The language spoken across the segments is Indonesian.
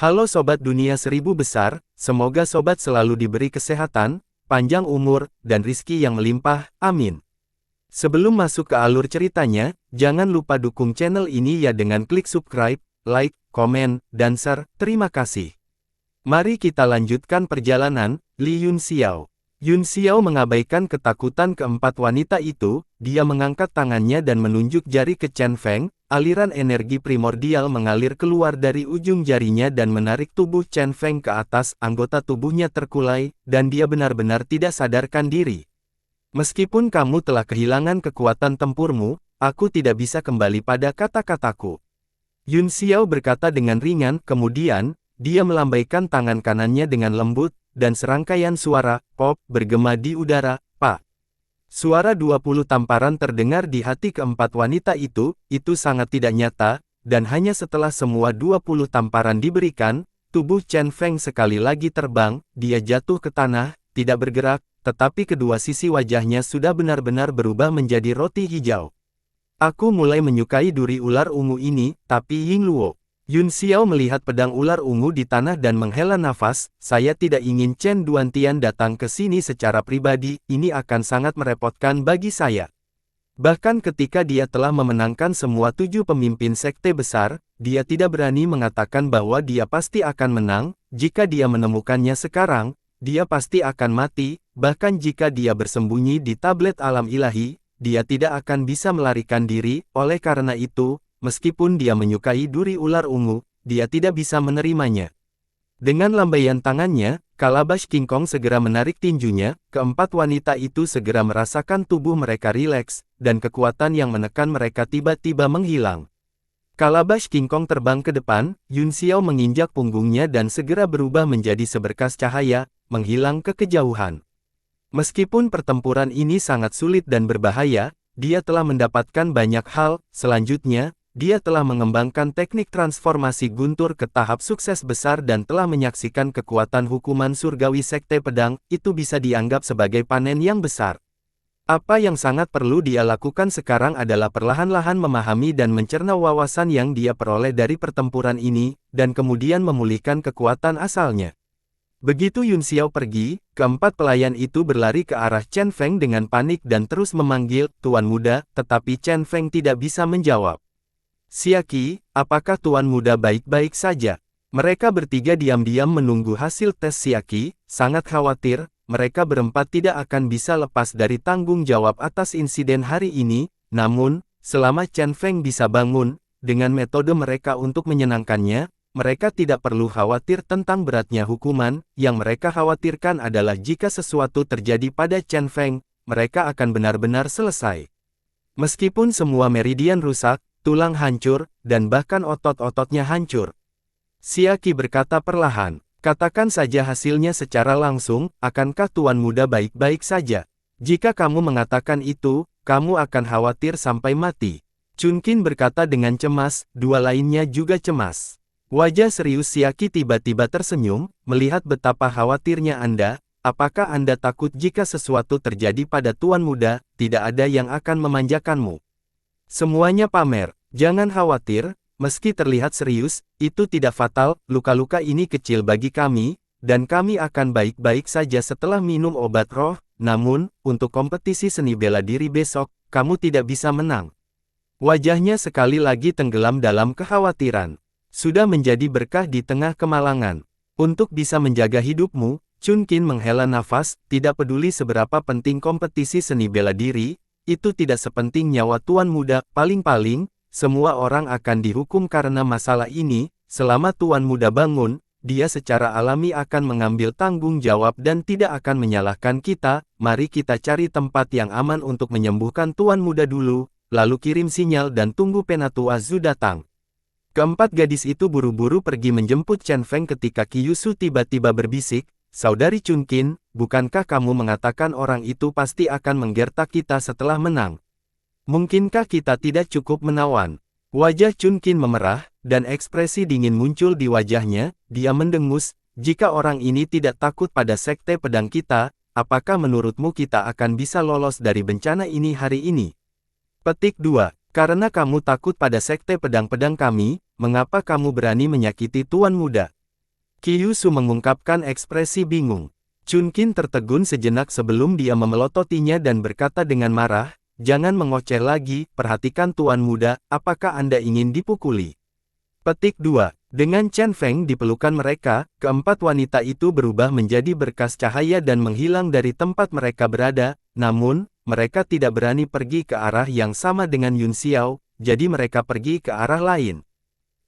Halo Sobat Dunia Seribu Besar, semoga Sobat selalu diberi kesehatan, panjang umur, dan rizki yang melimpah, amin. Sebelum masuk ke alur ceritanya, jangan lupa dukung channel ini ya dengan klik subscribe, like, komen, dan share, terima kasih. Mari kita lanjutkan perjalanan, Li Yunxiao. Yunxiao mengabaikan ketakutan keempat wanita itu, dia mengangkat tangannya dan menunjuk jari ke Chen Feng, aliran energi primordial mengalir keluar dari ujung jarinya dan menarik tubuh Chen Feng ke atas, anggota tubuhnya terkulai, dan dia benar-benar tidak sadarkan diri. Meskipun kamu telah kehilangan kekuatan tempurmu, aku tidak bisa kembali pada kata-kataku. Yunxiao berkata dengan ringan, kemudian, dia melambaikan tangan kanannya dengan lembut, dan serangkaian suara, pop, bergema di udara, pak. Suara 20 tamparan terdengar di hati keempat wanita itu sangat tidak nyata, dan hanya setelah semua 20 tamparan diberikan, tubuh Chen Feng sekali lagi terbang, dia jatuh ke tanah, tidak bergerak, tetapi kedua sisi wajahnya sudah benar-benar berubah menjadi roti hijau. Aku mulai menyukai duri ular ungu ini, tapi Ying Luo. Yunxiao melihat pedang ular ungu di tanah dan menghela nafas, saya tidak ingin Chen Duantian datang ke sini secara pribadi, ini akan sangat merepotkan bagi saya. Bahkan ketika dia telah memenangkan semua 7 pemimpin sekte besar, dia tidak berani mengatakan bahwa dia pasti akan menang, jika dia menemukannya sekarang, dia pasti akan mati, bahkan jika dia bersembunyi di tablet alam ilahi, dia tidak akan bisa melarikan diri, oleh karena itu, meskipun dia menyukai duri ular ungu, dia tidak bisa menerimanya. Dengan lambaian tangannya, Kalabash King Kong segera menarik tinjunya, keempat wanita itu segera merasakan tubuh mereka rileks, dan kekuatan yang menekan mereka tiba-tiba menghilang. Kalabash King Kong terbang ke depan, Yunxiao menginjak punggungnya dan segera berubah menjadi seberkas cahaya, menghilang ke kejauhan. Meskipun pertempuran ini sangat sulit dan berbahaya, dia telah mendapatkan banyak hal. Selanjutnya, dia telah mengembangkan teknik transformasi guntur ke tahap sukses besar dan telah menyaksikan kekuatan hukuman surgawi sekte pedang, itu bisa dianggap sebagai panen yang besar. Apa yang sangat perlu dia lakukan sekarang adalah perlahan-lahan memahami dan mencerna wawasan yang dia peroleh dari pertempuran ini, dan kemudian memulihkan kekuatan asalnya. Begitu Yunxiao pergi, keempat pelayan itu berlari ke arah Chen Feng dengan panik dan terus memanggil, Tuan Muda, tetapi Chen Feng tidak bisa menjawab. Siaki, apakah Tuan Muda baik-baik saja? Mereka bertiga diam-diam menunggu hasil tes Siaki, sangat khawatir, mereka berempat tidak akan bisa lepas dari tanggung jawab atas insiden hari ini, namun, selama Chen Feng bisa bangun, dengan metode mereka untuk menyenangkannya, mereka tidak perlu khawatir tentang beratnya hukuman, yang mereka khawatirkan adalah jika sesuatu terjadi pada Chen Feng, mereka akan benar-benar selesai. Meskipun semua meridian rusak, tulang hancur, dan bahkan otot-ototnya hancur. Siaki berkata perlahan, katakan saja hasilnya secara langsung, akankah Tuan Muda baik-baik saja? Jika kamu mengatakan itu, kamu akan khawatir sampai mati. Chunkin berkata dengan cemas, dua lainnya juga cemas. Wajah serius Siaki tiba-tiba tersenyum, melihat betapa khawatirnya Anda, apakah Anda takut jika sesuatu terjadi pada Tuan Muda, tidak ada yang akan memanjakanmu. Semuanya pamer, jangan khawatir, meski terlihat serius, itu tidak fatal, luka-luka ini kecil bagi kami, dan kami akan baik-baik saja setelah minum obat roh, namun, untuk kompetisi seni bela diri besok, kamu tidak bisa menang. Wajahnya sekali lagi tenggelam dalam kekhawatiran. Sudah menjadi berkah di tengah kemalangan. Untuk bisa menjaga hidupmu, Chunkin menghela nafas, tidak peduli seberapa penting kompetisi seni bela diri, itu tidak sepenting nyawa Tuan Muda, paling-paling, semua orang akan dihukum karena masalah ini, selama Tuan Muda bangun, dia secara alami akan mengambil tanggung jawab dan tidak akan menyalahkan kita, mari kita cari tempat yang aman untuk menyembuhkan Tuan Muda dulu, lalu kirim sinyal dan tunggu Penatua Zhu datang. Keempat gadis itu buru-buru pergi menjemput Chen Feng ketika Kyushu tiba-tiba berbisik, Saudari Chunkin, bukankah kamu mengatakan orang itu pasti akan menggertak kita setelah menang? Mungkinkah kita tidak cukup menawan? Wajah Chunkin memerah, dan ekspresi dingin muncul di wajahnya, dia mendengus, jika orang ini tidak takut pada sekte pedang kita, apakah menurutmu kita akan bisa lolos dari bencana ini hari ini? Petik 2. Karena kamu takut pada sekte pedang-pedang kami, mengapa kamu berani menyakiti Tuan Muda? Kyusu mengungkapkan ekspresi bingung. Chunkin tertegun sejenak sebelum dia memelototinya dan berkata dengan marah, "Jangan mengoceh lagi, perhatikan tuan muda, apakah Anda ingin dipukuli?" Petik 2. Dengan Chen Feng di pelukan mereka, keempat wanita itu berubah menjadi berkas cahaya dan menghilang dari tempat mereka berada, namun, mereka tidak berani pergi ke arah yang sama dengan Yun Xiao, jadi mereka pergi ke arah lain.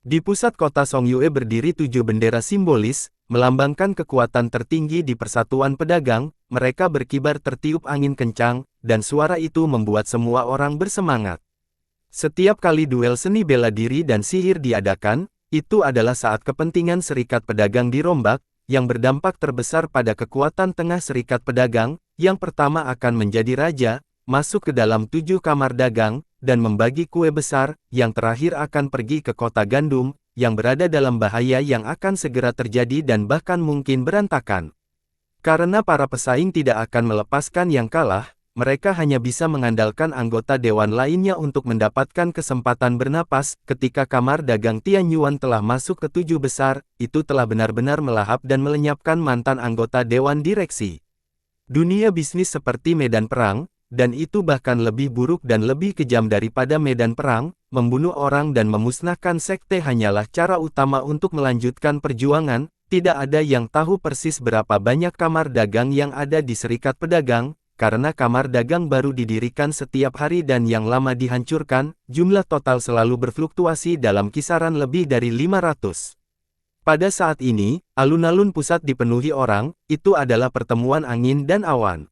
Di pusat kota Songyue berdiri 7 bendera simbolis, melambangkan kekuatan tertinggi di persatuan pedagang, mereka berkibar tertiup angin kencang, dan suara itu membuat semua orang bersemangat. Setiap kali duel seni bela diri dan sihir diadakan, itu adalah saat kepentingan serikat pedagang dirombak, yang berdampak terbesar pada kekuatan tengah serikat pedagang, yang pertama akan menjadi raja, masuk ke dalam 7 kamar dagang, dan membagi kue besar, yang terakhir akan pergi ke kota gandum, yang berada dalam bahaya yang akan segera terjadi dan bahkan mungkin berantakan. Karena para pesaing tidak akan melepaskan yang kalah, mereka hanya bisa mengandalkan anggota dewan lainnya untuk mendapatkan kesempatan bernapas. Ketika kamar dagang Tianyuan telah masuk ke 7 besar, itu telah benar-benar melahap dan melenyapkan mantan anggota dewan direksi. Dunia bisnis seperti medan perang, dan itu bahkan lebih buruk dan lebih kejam daripada medan perang, membunuh orang dan memusnahkan sekte hanyalah cara utama untuk melanjutkan perjuangan. Tidak ada yang tahu persis berapa banyak kamar dagang yang ada di serikat pedagang, karena kamar dagang baru didirikan setiap hari dan yang lama dihancurkan, jumlah total selalu berfluktuasi dalam kisaran lebih dari 500. Pada saat ini, alun-alun pusat dipenuhi orang, itu adalah pertemuan angin dan awan.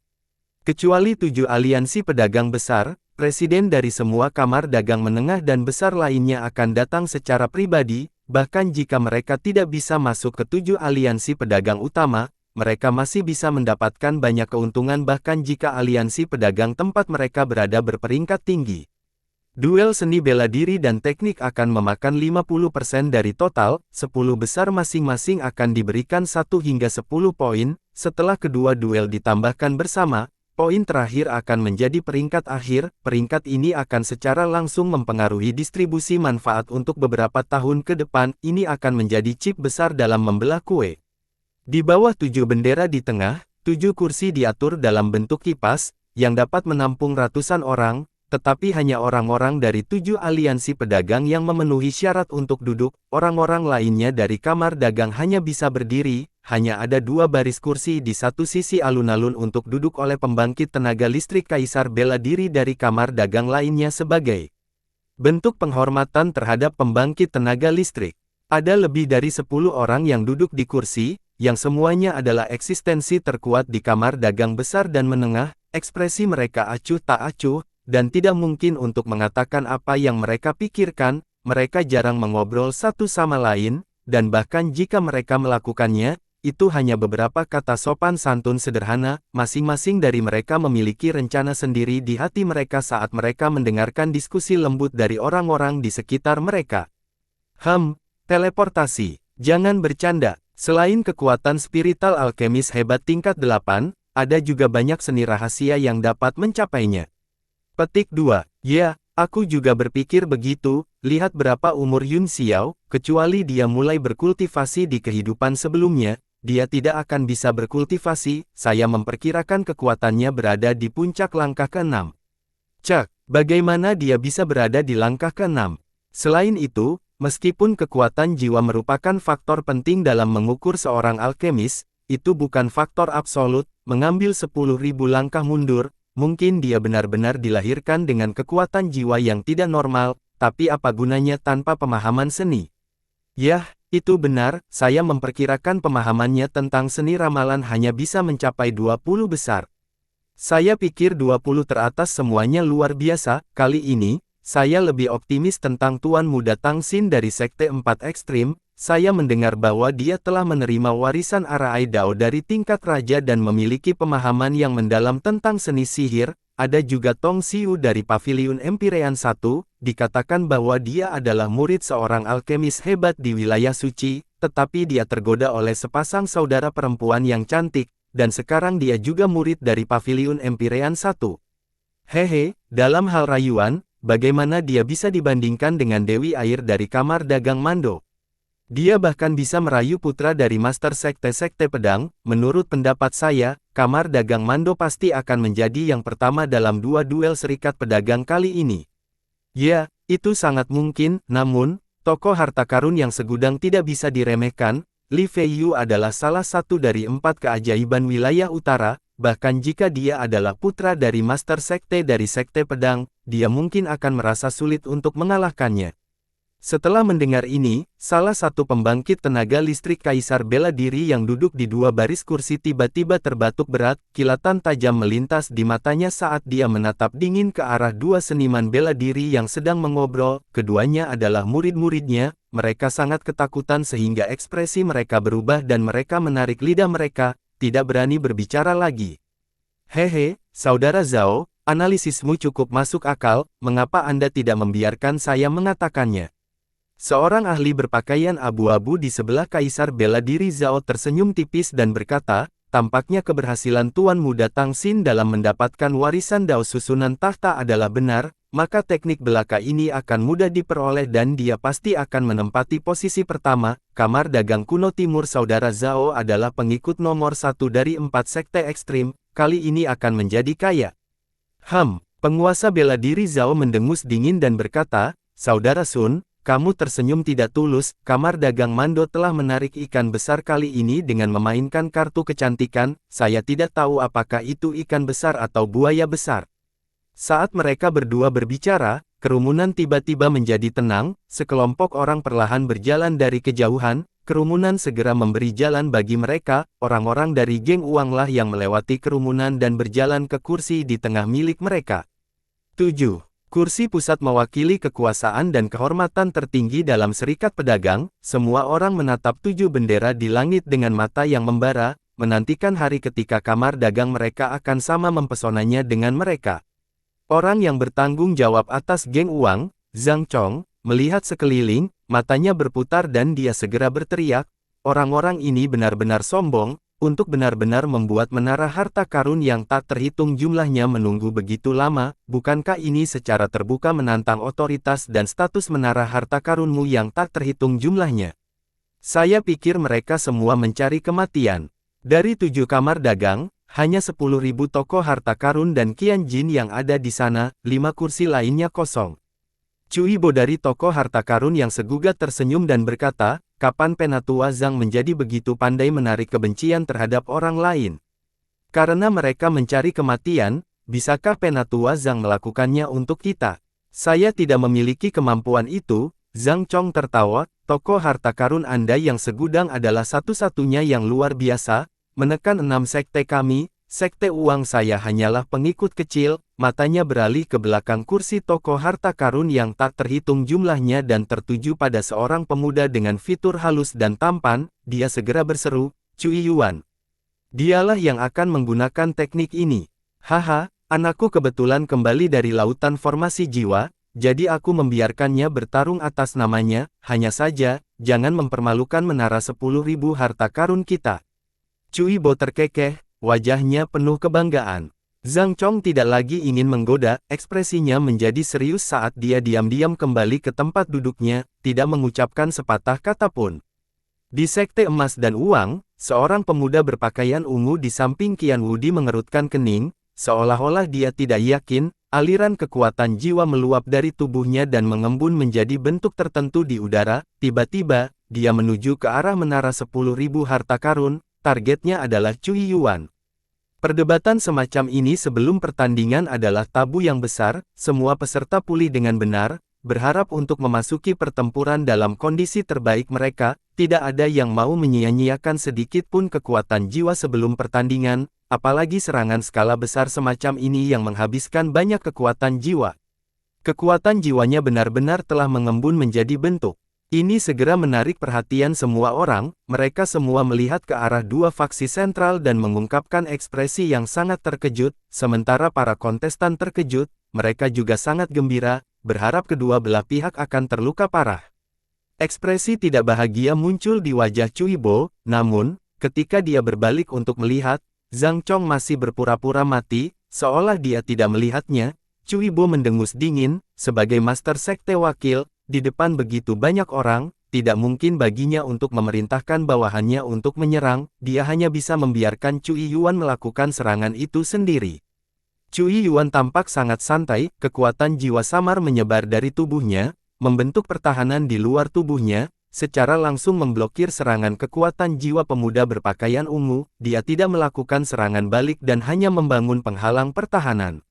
Kecuali 7 aliansi pedagang besar, presiden dari semua kamar dagang menengah dan besar lainnya akan datang secara pribadi, bahkan jika mereka tidak bisa masuk ke 7 aliansi pedagang utama, mereka masih bisa mendapatkan banyak keuntungan bahkan jika aliansi pedagang tempat mereka berada berperingkat tinggi. Duel seni bela diri dan teknik akan memakan 50% dari total, 10 besar masing-masing akan diberikan 1 hingga 10 poin, setelah kedua duel ditambahkan bersama, poin terakhir akan menjadi peringkat akhir. Peringkat ini akan secara langsung mempengaruhi distribusi manfaat untuk beberapa tahun ke depan. Ini akan menjadi chip besar dalam membelah kue. Di bawah 7 bendera di tengah, 7 kursi diatur dalam bentuk kipas, yang dapat menampung ratusan orang, tetapi hanya orang-orang dari 7 aliansi pedagang yang memenuhi syarat untuk duduk. Orang-orang lainnya dari kamar dagang hanya bisa berdiri. Hanya ada 2 baris kursi di satu sisi alun-alun untuk duduk oleh pembangkit tenaga listrik kaisar bela diri dari kamar dagang lainnya sebagai bentuk penghormatan terhadap pembangkit tenaga listrik. Ada lebih dari 10 orang yang duduk di kursi, yang semuanya adalah eksistensi terkuat di kamar dagang besar dan menengah. Ekspresi mereka acuh tak acuh, dan tidak mungkin untuk mengatakan apa yang mereka pikirkan. Mereka jarang mengobrol satu sama lain, dan bahkan jika mereka melakukannya, itu hanya beberapa kata sopan santun sederhana. Masing-masing dari mereka memiliki rencana sendiri di hati mereka saat mereka mendengarkan diskusi lembut dari orang-orang di sekitar mereka. Teleportasi. Jangan bercanda. Selain kekuatan spiritual alkemis hebat tingkat 8, ada juga banyak seni rahasia yang dapat mencapainya. Petik 2. Ya, aku juga berpikir begitu. Lihat berapa umur Yun Xiao, kecuali dia mulai berkultivasi di kehidupan sebelumnya, dia tidak akan bisa berkultivasi. Saya memperkirakan kekuatannya berada di puncak langkah ke-6. Cak, bagaimana dia bisa berada di langkah ke-6? Selain itu, meskipun kekuatan jiwa merupakan faktor penting dalam mengukur seorang alkemis, itu bukan faktor absolut. Mengambil 10.000 langkah mundur, mungkin dia benar-benar dilahirkan dengan kekuatan jiwa yang tidak normal, tapi apa gunanya tanpa pemahaman seni? Yah, itu benar, saya memperkirakan pemahamannya tentang seni ramalan hanya bisa mencapai 20 besar. Saya pikir 20 teratas semuanya luar biasa. Kali ini, saya lebih optimis tentang Tuan Muda Tang Xin dari Sekte 4 Ekstrim. Saya mendengar bahwa dia telah menerima warisan Arai Dao dari tingkat raja dan memiliki pemahaman yang mendalam tentang seni sihir. Ada juga Tong Xiu dari Paviliun Empyrean 1, dikatakan bahwa dia adalah murid seorang alkemis hebat di wilayah suci, tetapi dia tergoda oleh sepasang saudara perempuan yang cantik, dan sekarang dia juga murid dari Paviliun Empyrean 1. Hehe, dalam hal rayuan, bagaimana dia bisa dibandingkan dengan Dewi Air dari Kamar Dagang Mando? Dia bahkan bisa merayu putra dari Master Sekte-Sekte Pedang. Menurut pendapat saya, kamar dagang Mando pasti akan menjadi yang pertama dalam 2 duel serikat pedagang kali ini. Ya, itu sangat mungkin, namun, tokoh harta karun yang segudang tidak bisa diremehkan. Li Feiyu adalah salah satu dari 4 keajaiban wilayah utara, bahkan jika dia adalah putra dari Master Sekte dari Sekte Pedang, dia mungkin akan merasa sulit untuk mengalahkannya. Setelah mendengar ini, salah satu pembangkit tenaga listrik Kaisar Bela Diri yang duduk di 2 baris kursi tiba-tiba terbatuk berat, kilatan tajam melintas di matanya saat dia menatap dingin ke arah 2 seniman bela diri yang sedang mengobrol. Keduanya adalah murid-muridnya, mereka sangat ketakutan sehingga ekspresi mereka berubah dan mereka menarik lidah mereka, tidak berani berbicara lagi. Hehe, Saudara Zhao, analisismu cukup masuk akal, mengapa Anda tidak membiarkan saya mengatakannya? Seorang ahli berpakaian abu-abu di sebelah Kaisar Bela Diri Zhao tersenyum tipis dan berkata, tampaknya keberhasilan Tuan Muda Tang Xin dalam mendapatkan warisan Dao susunan tahta adalah benar, maka teknik belaka ini akan mudah diperoleh dan dia pasti akan menempati posisi pertama. Kamar dagang kuno timur Saudara Zhao adalah pengikut nomor 1 dari 4 sekte ekstrim, kali ini akan menjadi kaya. Penguasa bela diri Zhao mendengus dingin dan berkata, Saudara Sun, kamu tersenyum tidak tulus. Kamar dagang Mando telah menarik ikan besar kali ini dengan memainkan kartu kecantikan. Saya tidak tahu apakah itu ikan besar atau buaya besar. Saat mereka berdua berbicara, kerumunan tiba-tiba menjadi tenang. Sekelompok orang perlahan berjalan dari kejauhan. Kerumunan segera memberi jalan bagi mereka. Orang-orang dari geng uanglah yang melewati kerumunan dan berjalan ke kursi di tengah milik mereka. 7. Kursi pusat mewakili kekuasaan dan kehormatan tertinggi dalam serikat pedagang. Semua orang menatap 7 bendera di langit dengan mata yang membara, menantikan hari ketika kamar dagang mereka akan sama mempesonanya dengan mereka. Orang yang bertanggung jawab atas geng uang, Zhang Chong, melihat sekeliling, matanya berputar dan dia segera berteriak, orang-orang ini benar-benar sombong, untuk benar-benar membuat menara harta karun yang tak terhitung jumlahnya menunggu begitu lama. Bukankah ini secara terbuka menantang otoritas dan status menara harta karunmu yang tak terhitung jumlahnya? Saya pikir mereka semua mencari kematian. Dari 7 kamar dagang, hanya 10.000 tokoh harta karun dan Qian Jin yang ada di sana, 5 kursi lainnya kosong. Cui Bo dari tokoh harta karun yang segugat tersenyum dan berkata, kapan Penatua Zhang menjadi begitu pandai menarik kebencian terhadap orang lain? Karena mereka mencari kematian, bisakah Penatua Zhang melakukannya untuk kita? Saya tidak memiliki kemampuan itu. Zhang Chong tertawa, tokoh harta karun Anda yang segudang adalah satu-satunya yang luar biasa, menekan 6 sekte kami. Sekte uang saya hanyalah pengikut kecil. Matanya beralih ke belakang kursi tokoh harta karun yang tak terhitung jumlahnya dan tertuju pada seorang pemuda dengan fitur halus dan tampan. Dia segera berseru, Cui Yuan. Dialah yang akan menggunakan teknik ini. Haha, anakku kebetulan kembali dari lautan formasi jiwa, jadi aku membiarkannya bertarung atas namanya. Hanya saja, jangan mempermalukan menara 10.000 harta karun kita. Cui Bo terkekeh, wajahnya penuh kebanggaan. Zhang Chong tidak lagi ingin menggoda, ekspresinya menjadi serius saat dia diam-diam kembali ke tempat duduknya, tidak mengucapkan sepatah kata pun. Di sekte emas dan uang, seorang pemuda berpakaian ungu di samping Qian Wudi mengerutkan kening, seolah-olah dia tidak yakin, aliran kekuatan jiwa meluap dari tubuhnya dan mengembun menjadi bentuk tertentu di udara. Tiba-tiba, dia menuju ke arah menara 10.000 harta karun, targetnya adalah Cui Yuan. Perdebatan semacam ini sebelum pertandingan adalah tabu yang besar. Semua peserta pulih dengan benar, berharap untuk memasuki pertempuran dalam kondisi terbaik mereka. Tidak ada yang mau menyia-nyiakan sedikit pun kekuatan jiwa sebelum pertandingan, apalagi serangan skala besar semacam ini yang menghabiskan banyak kekuatan jiwa. Kekuatan jiwanya benar-benar telah mengembun menjadi bentuk. Ini segera menarik perhatian semua orang. Mereka semua melihat ke arah 2 faksi sentral dan mengungkapkan ekspresi yang sangat terkejut. Sementara para kontestan terkejut, mereka juga sangat gembira, berharap kedua belah pihak akan terluka parah. Ekspresi tidak bahagia muncul di wajah Cui Bo, namun, ketika dia berbalik untuk melihat, Zhang Chong masih berpura-pura mati, seolah dia tidak melihatnya. Cui Bo mendengus dingin, sebagai master sekte wakil, di depan begitu banyak orang, tidak mungkin baginya untuk memerintahkan bawahannya untuk menyerang, dia hanya bisa membiarkan Cui Yuan melakukan serangan itu sendiri. Cui Yuan tampak sangat santai, kekuatan jiwa samar menyebar dari tubuhnya, membentuk pertahanan di luar tubuhnya, secara langsung memblokir serangan kekuatan jiwa pemuda berpakaian ungu, dia tidak melakukan serangan balik dan hanya membangun penghalang pertahanan.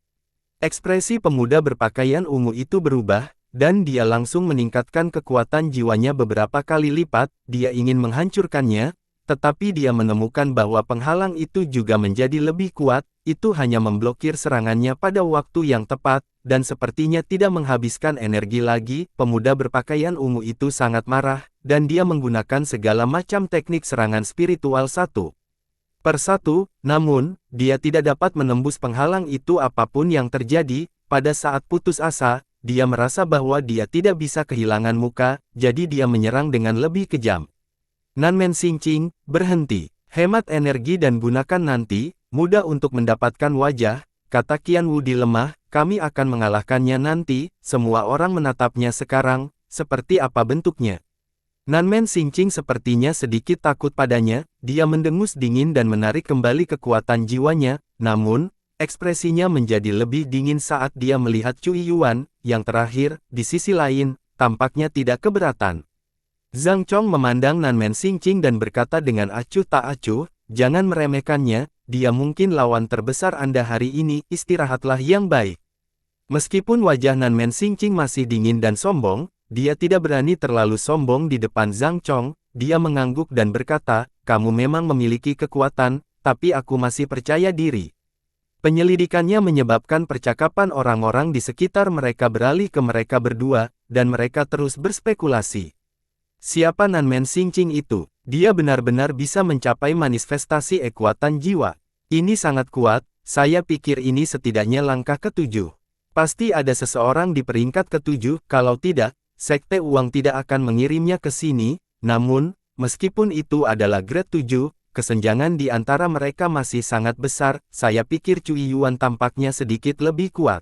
Ekspresi pemuda berpakaian ungu itu berubah, dan dia langsung meningkatkan kekuatan jiwanya beberapa kali lipat, dia ingin menghancurkannya, tetapi dia menemukan bahwa penghalang itu juga menjadi lebih kuat, itu hanya memblokir serangannya pada waktu yang tepat, dan sepertinya tidak menghabiskan energi lagi. Pemuda berpakaian ungu itu sangat marah, dan dia menggunakan segala macam teknik serangan spiritual satu per satu, namun, dia tidak dapat menembus penghalang itu apapun yang terjadi. Pada saat putus asa, dia merasa bahwa dia tidak bisa kehilangan muka, jadi dia menyerang dengan lebih kejam. Nanmen Xingqing, berhenti. Hemat energi dan gunakan nanti, mudah untuk mendapatkan wajah, kata Qian Wu dilemah, kami akan mengalahkannya nanti, semua orang menatapnya sekarang, seperti apa bentuknya. Nanmen Xingqing sepertinya sedikit takut padanya, dia mendengus dingin dan menarik kembali kekuatan jiwanya, namun, ekspresinya menjadi lebih dingin saat dia melihat Cui Yuan, yang terakhir, di sisi lain, tampaknya tidak keberatan. Zhang Chong memandang Nanmen Xingqing dan berkata dengan acuh tak acuh, jangan meremehkannya, dia mungkin lawan terbesar Anda hari ini, istirahatlah yang baik. Meskipun wajah Nanmen Xingqing masih dingin dan sombong, dia tidak berani terlalu sombong di depan Zhang Chong, dia mengangguk dan berkata, kamu memang memiliki kekuatan, tapi aku masih percaya diri. Penyelidikannya menyebabkan percakapan orang-orang di sekitar mereka beralih ke mereka berdua, dan mereka terus berspekulasi. Siapa Nanmen Xingqing itu? Dia benar-benar bisa mencapai manifestasi kekuatan jiwa. Ini sangat kuat, saya pikir ini setidaknya langkah ke-7. Pasti ada seseorang di peringkat ke-7, kalau tidak, Sekte Uang tidak akan mengirimnya ke sini, namun, meskipun itu adalah grade 7, kesenjangan di antara mereka masih sangat besar, saya pikir Cui Yuan tampaknya sedikit lebih kuat.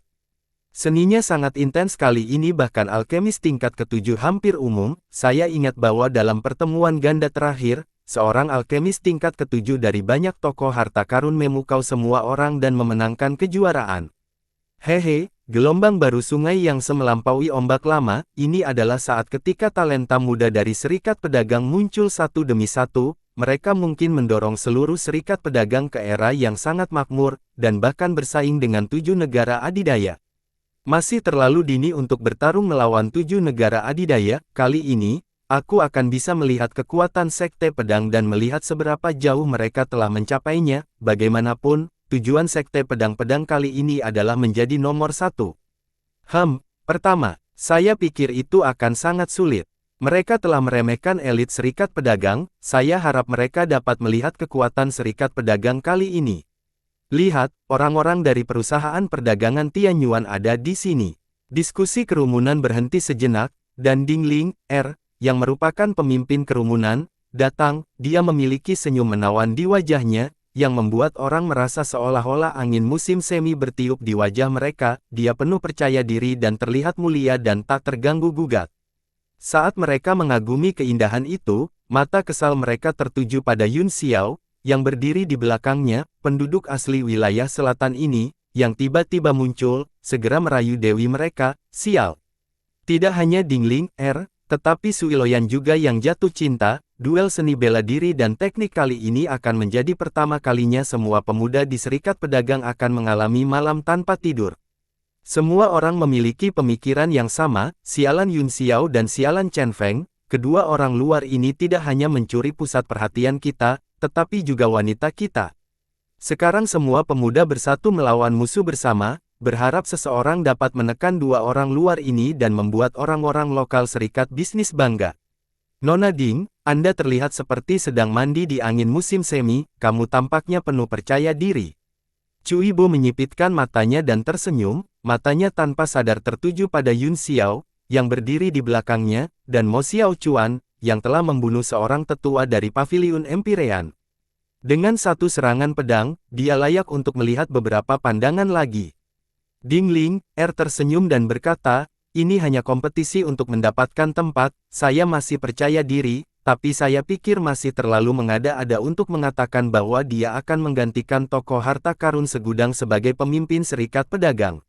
Seninya sangat intens kali ini bahkan alkemis tingkat ke-7 hampir umum, saya ingat bahwa dalam pertemuan ganda terakhir, seorang alkemis tingkat ke-7 dari banyak tokoh harta karun memukau semua orang dan memenangkan kejuaraan. Hehe, gelombang baru sungai yang semelampaui ombak lama, ini adalah saat ketika talenta muda dari serikat pedagang muncul satu demi satu, mereka mungkin mendorong seluruh serikat pedagang ke era yang sangat makmur, dan bahkan bersaing dengan 7 negara adidaya. Masih terlalu dini untuk bertarung melawan 7 negara adidaya, kali ini, aku akan bisa melihat kekuatan Sekte Pedang dan melihat seberapa jauh mereka telah mencapainya, bagaimanapun, tujuan Sekte Pedang-Pedang kali ini adalah menjadi nomor 1. Pertama, saya pikir itu akan sangat sulit. Mereka telah meremehkan elit serikat pedagang, saya harap mereka dapat melihat kekuatan serikat pedagang kali ini. Lihat, orang-orang dari perusahaan perdagangan Tianyuan ada di sini. Diskusi kerumunan berhenti sejenak, dan Dingling, yang merupakan pemimpin kerumunan, datang, dia memiliki senyum menawan di wajahnya, yang membuat orang merasa seolah-olah angin musim semi bertiup di wajah mereka, dia penuh percaya diri dan terlihat mulia dan tak terganggu-gugat. Saat mereka mengagumi keindahan itu, mata kesal mereka tertuju pada Yun Xiao, yang berdiri di belakangnya, penduduk asli wilayah selatan ini, yang tiba-tiba muncul, segera merayu dewi mereka, sial. Tidak hanya Dingling, tetapi Suiloyan juga yang jatuh cinta. Duel seni bela diri dan teknik kali ini akan menjadi pertama kalinya semua pemuda di serikat pedagang akan mengalami malam tanpa tidur. Semua orang memiliki pemikiran yang sama, sialan Yun Xiao dan sialan Chen Feng, kedua orang luar ini tidak hanya mencuri pusat perhatian kita, tetapi juga wanita kita. Sekarang semua pemuda bersatu melawan musuh bersama, berharap seseorang dapat menekan dua orang luar ini dan membuat orang-orang lokal serikat bisnis bangga. Nona Ding, Anda terlihat seperti sedang mandi di angin musim semi, kamu tampaknya penuh percaya diri. Cui Bo menyipitkan matanya dan tersenyum, matanya tanpa sadar tertuju pada Yun Xiao, yang berdiri di belakangnya, dan Mo Xiao Chuan, yang telah membunuh seorang tetua dari Paviliun Empyrean. Dengan satu serangan pedang, dia layak untuk melihat beberapa pandangan lagi. Dingling, tersenyum dan berkata, ini hanya kompetisi untuk mendapatkan tempat, saya masih percaya diri, tapi saya pikir masih terlalu mengada-ada untuk mengatakan bahwa dia akan menggantikan tokoh harta karun segudang sebagai pemimpin serikat pedagang.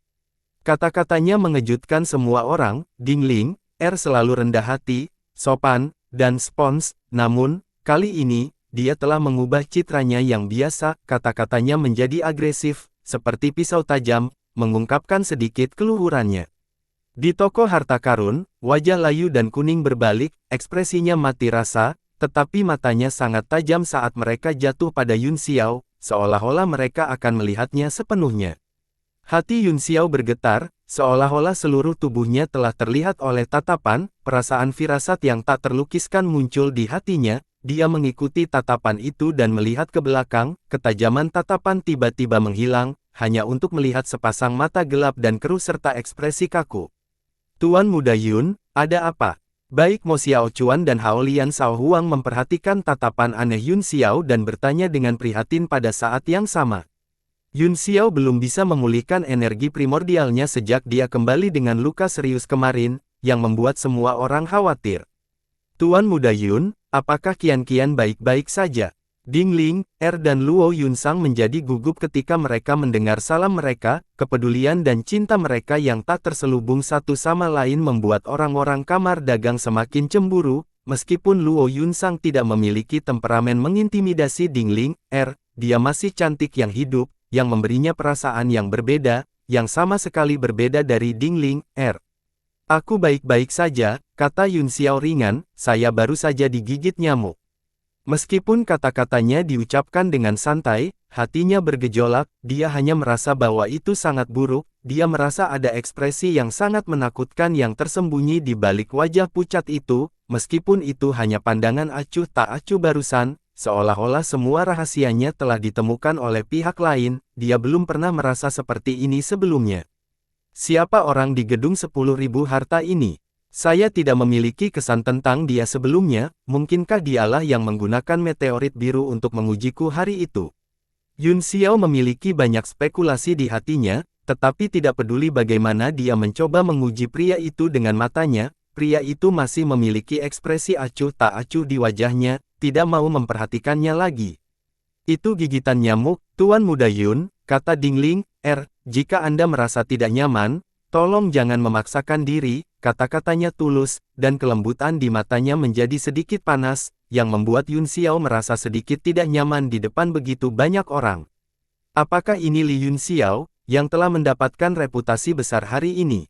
Kata-katanya mengejutkan semua orang. Dingling, selalu rendah hati, sopan, dan spons, namun, kali ini, dia telah mengubah citranya yang biasa, kata-katanya menjadi agresif, seperti pisau tajam, mengungkapkan sedikit keluhurannya. Di toko harta karun, wajah layu dan kuning berbalik, ekspresinya mati rasa, tetapi matanya sangat tajam saat mereka jatuh pada Yun Xiao, seolah-olah mereka akan melihatnya sepenuhnya. Hati Yun Xiao bergetar, seolah-olah seluruh tubuhnya telah terlihat oleh tatapan, perasaan firasat yang tak terlukiskan muncul di hatinya, dia mengikuti tatapan itu dan melihat ke belakang, ketajaman tatapan tiba-tiba menghilang, hanya untuk melihat sepasang mata gelap dan keruh serta ekspresi kaku. Tuan Muda Yun, ada apa? Baik Mo Xiao Chuan dan Hao Lian Sao Huang memperhatikan tatapan aneh Yun Xiao dan bertanya dengan prihatin pada saat yang sama. Yun Xiao belum bisa memulihkan energi primordialnya sejak dia kembali dengan luka serius kemarin, yang membuat semua orang khawatir. Tuan Muda Yun, apakah Qian baik-baik saja? Dingling, dan Luo Yunsang menjadi gugup ketika mereka mendengar salam mereka, kepedulian dan cinta mereka yang tak terselubung satu sama lain membuat orang-orang kamar dagang semakin cemburu, meskipun Luo Yunsang tidak memiliki temperamen mengintimidasi Dingling, dia masih cantik yang hidup, yang memberinya perasaan yang berbeda, yang sama sekali berbeda dari Dingling, Aku baik-baik saja, kata Yun Xiao ringan, saya baru saja digigit nyamuk. Meskipun kata-katanya diucapkan dengan santai, hatinya bergejolak, dia hanya merasa bahwa itu sangat buruk, dia merasa ada ekspresi yang sangat menakutkan yang tersembunyi di balik wajah pucat itu, meskipun itu hanya pandangan acuh tak acuh barusan, seolah-olah semua rahasianya telah ditemukan oleh pihak lain, dia belum pernah merasa seperti ini sebelumnya. Siapa orang di gedung 10.000 harta ini? Saya tidak memiliki kesan tentang dia sebelumnya, mungkinkah dialah yang menggunakan meteorit biru untuk mengujiku hari itu? Yun Xiao memiliki banyak spekulasi di hatinya, tetapi tidak peduli bagaimana dia mencoba menguji pria itu dengan matanya, pria itu masih memiliki ekspresi acuh tak acuh di wajahnya, tidak mau memperhatikannya lagi. Itu gigitan nyamuk, Tuan Muda Yun, kata Dingling, jika Anda merasa tidak nyaman, tolong jangan memaksakan diri, kata-katanya tulus, dan kelembutan di matanya menjadi sedikit panas, yang membuat Yun Xiao merasa sedikit tidak nyaman di depan begitu banyak orang. Apakah ini Li Yun Xiao, yang telah mendapatkan reputasi besar hari ini?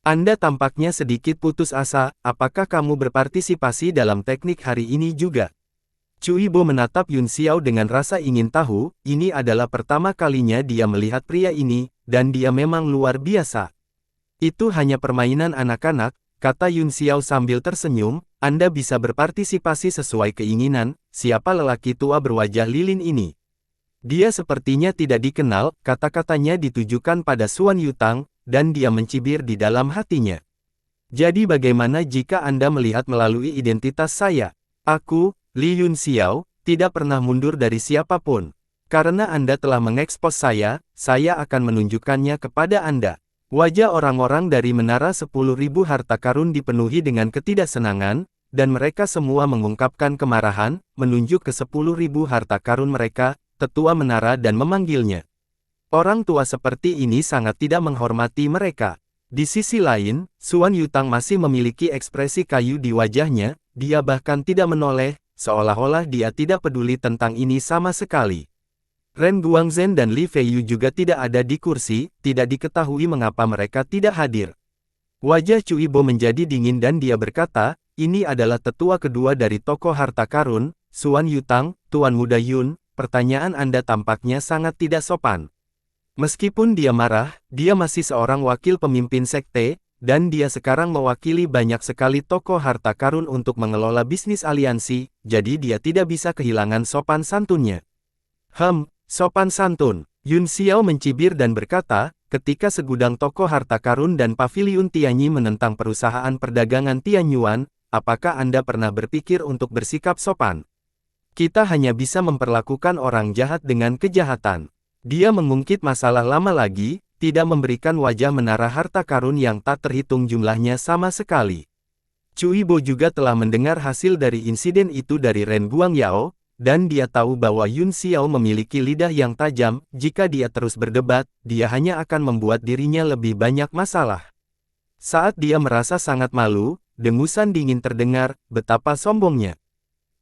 Anda tampaknya sedikit putus asa, apakah kamu berpartisipasi dalam teknik hari ini juga? Cui Bo menatap Yun Xiao dengan rasa ingin tahu, ini adalah pertama kalinya dia melihat pria ini, dan dia memang luar biasa. Itu hanya permainan anak-anak, kata Yun Xiao sambil tersenyum, Anda bisa berpartisipasi sesuai keinginan, siapa lelaki tua berwajah lilin ini? Dia sepertinya tidak dikenal, kata-katanya ditujukan pada Suan Yutang, dan dia mencibir di dalam hatinya. Jadi bagaimana jika Anda melihat melalui identitas saya? Aku, Li Yun Xiao, tidak pernah mundur dari siapapun. Karena Anda telah mengekspos saya akan menunjukkannya kepada Anda. Wajah orang-orang dari Menara 10.000 harta karun dipenuhi dengan ketidaksenangan, dan mereka semua mengungkapkan kemarahan, menunjuk ke 10.000 harta karun mereka, tetua menara dan memanggilnya. Orang tua seperti ini sangat tidak menghormati mereka. Di sisi lain, Suan Yutang masih memiliki ekspresi kayu di wajahnya, dia bahkan tidak menoleh, seolah-olah dia tidak peduli tentang ini sama sekali. Ren Guangzhen dan Li Feiyu juga tidak ada di kursi, tidak diketahui mengapa mereka tidak hadir. Wajah Cui Bo menjadi dingin dan dia berkata, ini adalah tetua kedua dari tokoh harta karun, Suan Yutang, Tuan Muda Yun, pertanyaan Anda tampaknya sangat tidak sopan. Meskipun dia marah, dia masih seorang wakil pemimpin sekte, dan dia sekarang mewakili banyak sekali tokoh harta karun untuk mengelola bisnis aliansi, jadi dia tidak bisa kehilangan sopan santunnya. Sopan santun, Yun Xiao mencibir dan berkata, ketika segudang tokoh harta karun dan paviliun Tianyi menentang perusahaan perdagangan Tianyuan, apakah Anda pernah berpikir untuk bersikap sopan? Kita hanya bisa memperlakukan orang jahat dengan kejahatan. Dia mengungkit masalah lama lagi, tidak memberikan wajah menara harta karun yang tak terhitung jumlahnya sama sekali. Cui Bo juga telah mendengar hasil dari insiden itu dari Ren Guangyao, dan dia tahu bahwa Yun Xiao memiliki lidah yang tajam. Jika dia terus berdebat, dia hanya akan membuat dirinya lebih banyak masalah. Saat dia merasa sangat malu, dengusan dingin terdengar, betapa sombongnya.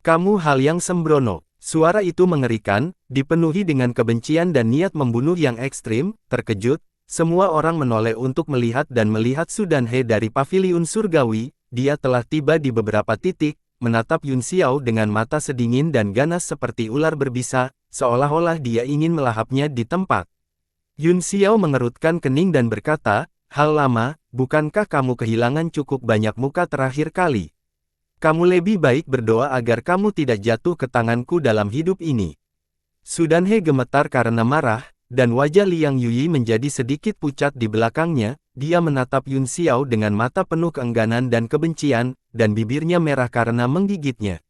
Kamu hal yang sembrono. Suara itu mengerikan, dipenuhi dengan kebencian dan niat membunuh yang ekstrim. Terkejut, semua orang menoleh untuk melihat dan melihat Su Danhe dari paviliun surgawi. Dia telah tiba di beberapa titik, menatap Yun Xiao dengan mata sedingin dan ganas seperti ular berbisa, seolah-olah dia ingin melahapnya di tempat. Yun Xiao mengerutkan kening dan berkata, "Hal lama, bukankah kamu kehilangan cukup banyak muka terakhir kali? Kamu lebih baik berdoa agar kamu tidak jatuh ke tanganku dalam hidup ini." Su Danhe gemetar karena marah, dan wajah Liang Yuyi menjadi sedikit pucat di belakangnya. Dia menatap Yun Xiao dengan mata penuh keengganan dan kebencian, dan bibirnya merah karena menggigitnya.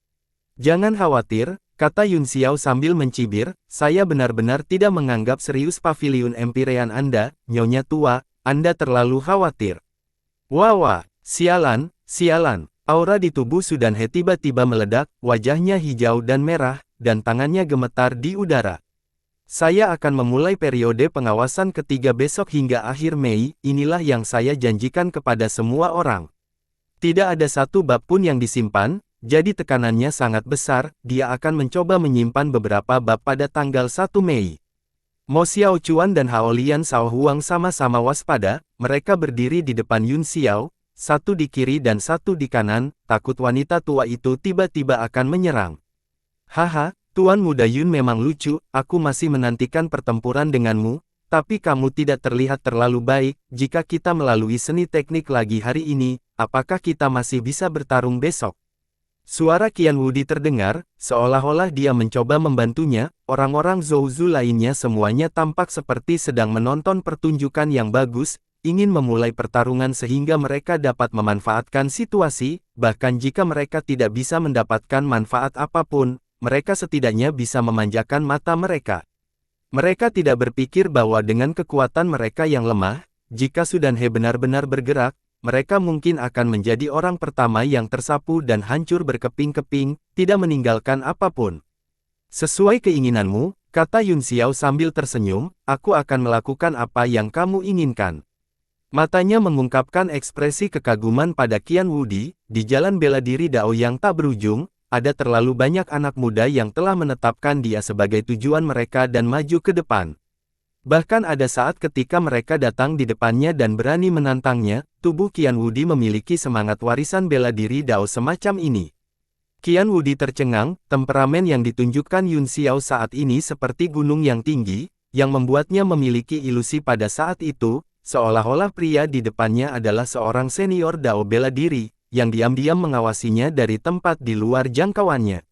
"Jangan khawatir," kata Yun Xiao sambil mencibir, "saya benar-benar tidak menganggap serius paviliun Empyrean Anda, Nyonya tua, Anda terlalu khawatir." "Wah, sialan, sialan." Aura di tubuh Su Danhe tiba-tiba meledak, wajahnya hijau dan merah, dan tangannya gemetar di udara. "Saya akan memulai periode pengawasan ketiga besok hingga akhir Mei, inilah yang saya janjikan kepada semua orang. Tidak ada satu bab pun yang disimpan, jadi tekanannya sangat besar, dia akan mencoba menyimpan beberapa bab pada tanggal 1 Mei. Mo Xiaochuan dan Hao Lian Shaohuang sama-sama waspada, mereka berdiri di depan Yun Xiao, satu di kiri dan satu di kanan, takut wanita tua itu tiba-tiba akan menyerang. "Haha, Tuan Muda Yun memang lucu, aku masih menantikan pertempuran denganmu, tapi kamu tidak terlihat terlalu baik. Jika kita melalui seni teknik lagi hari ini, apakah kita masih bisa bertarung besok?" Suara Qian Wudi terdengar, seolah-olah dia mencoba membantunya. Orang-orang Zhouzu lainnya semuanya tampak seperti sedang menonton pertunjukan yang bagus, ingin memulai pertarungan sehingga mereka dapat memanfaatkan situasi, bahkan jika mereka tidak bisa mendapatkan manfaat apapun, mereka setidaknya bisa memanjakan mata mereka. Mereka tidak berpikir bahwa dengan kekuatan mereka yang lemah, jika Su Danhe benar-benar bergerak, mereka mungkin akan menjadi orang pertama yang tersapu dan hancur berkeping-keping, tidak meninggalkan apapun. "Sesuai keinginanmu," kata Yun Xiao sambil tersenyum, "aku akan melakukan apa yang kamu inginkan." Matanya mengungkapkan ekspresi kekaguman pada Qian Wudi. Di jalan bela diri Dao yang tak berujung, ada terlalu banyak anak muda yang telah menetapkan dia sebagai tujuan mereka dan maju ke depan. Bahkan ada saat ketika mereka datang di depannya dan berani menantangnya, tubuh Qian Wudi memiliki semangat warisan bela diri Dao semacam ini. Qian Wudi tercengang, temperamen yang ditunjukkan Yun Xiao saat ini seperti gunung yang tinggi, yang membuatnya memiliki ilusi pada saat itu, seolah-olah pria di depannya adalah seorang senior Dao bela diri, yang diam-diam mengawasinya dari tempat di luar jangkauannya.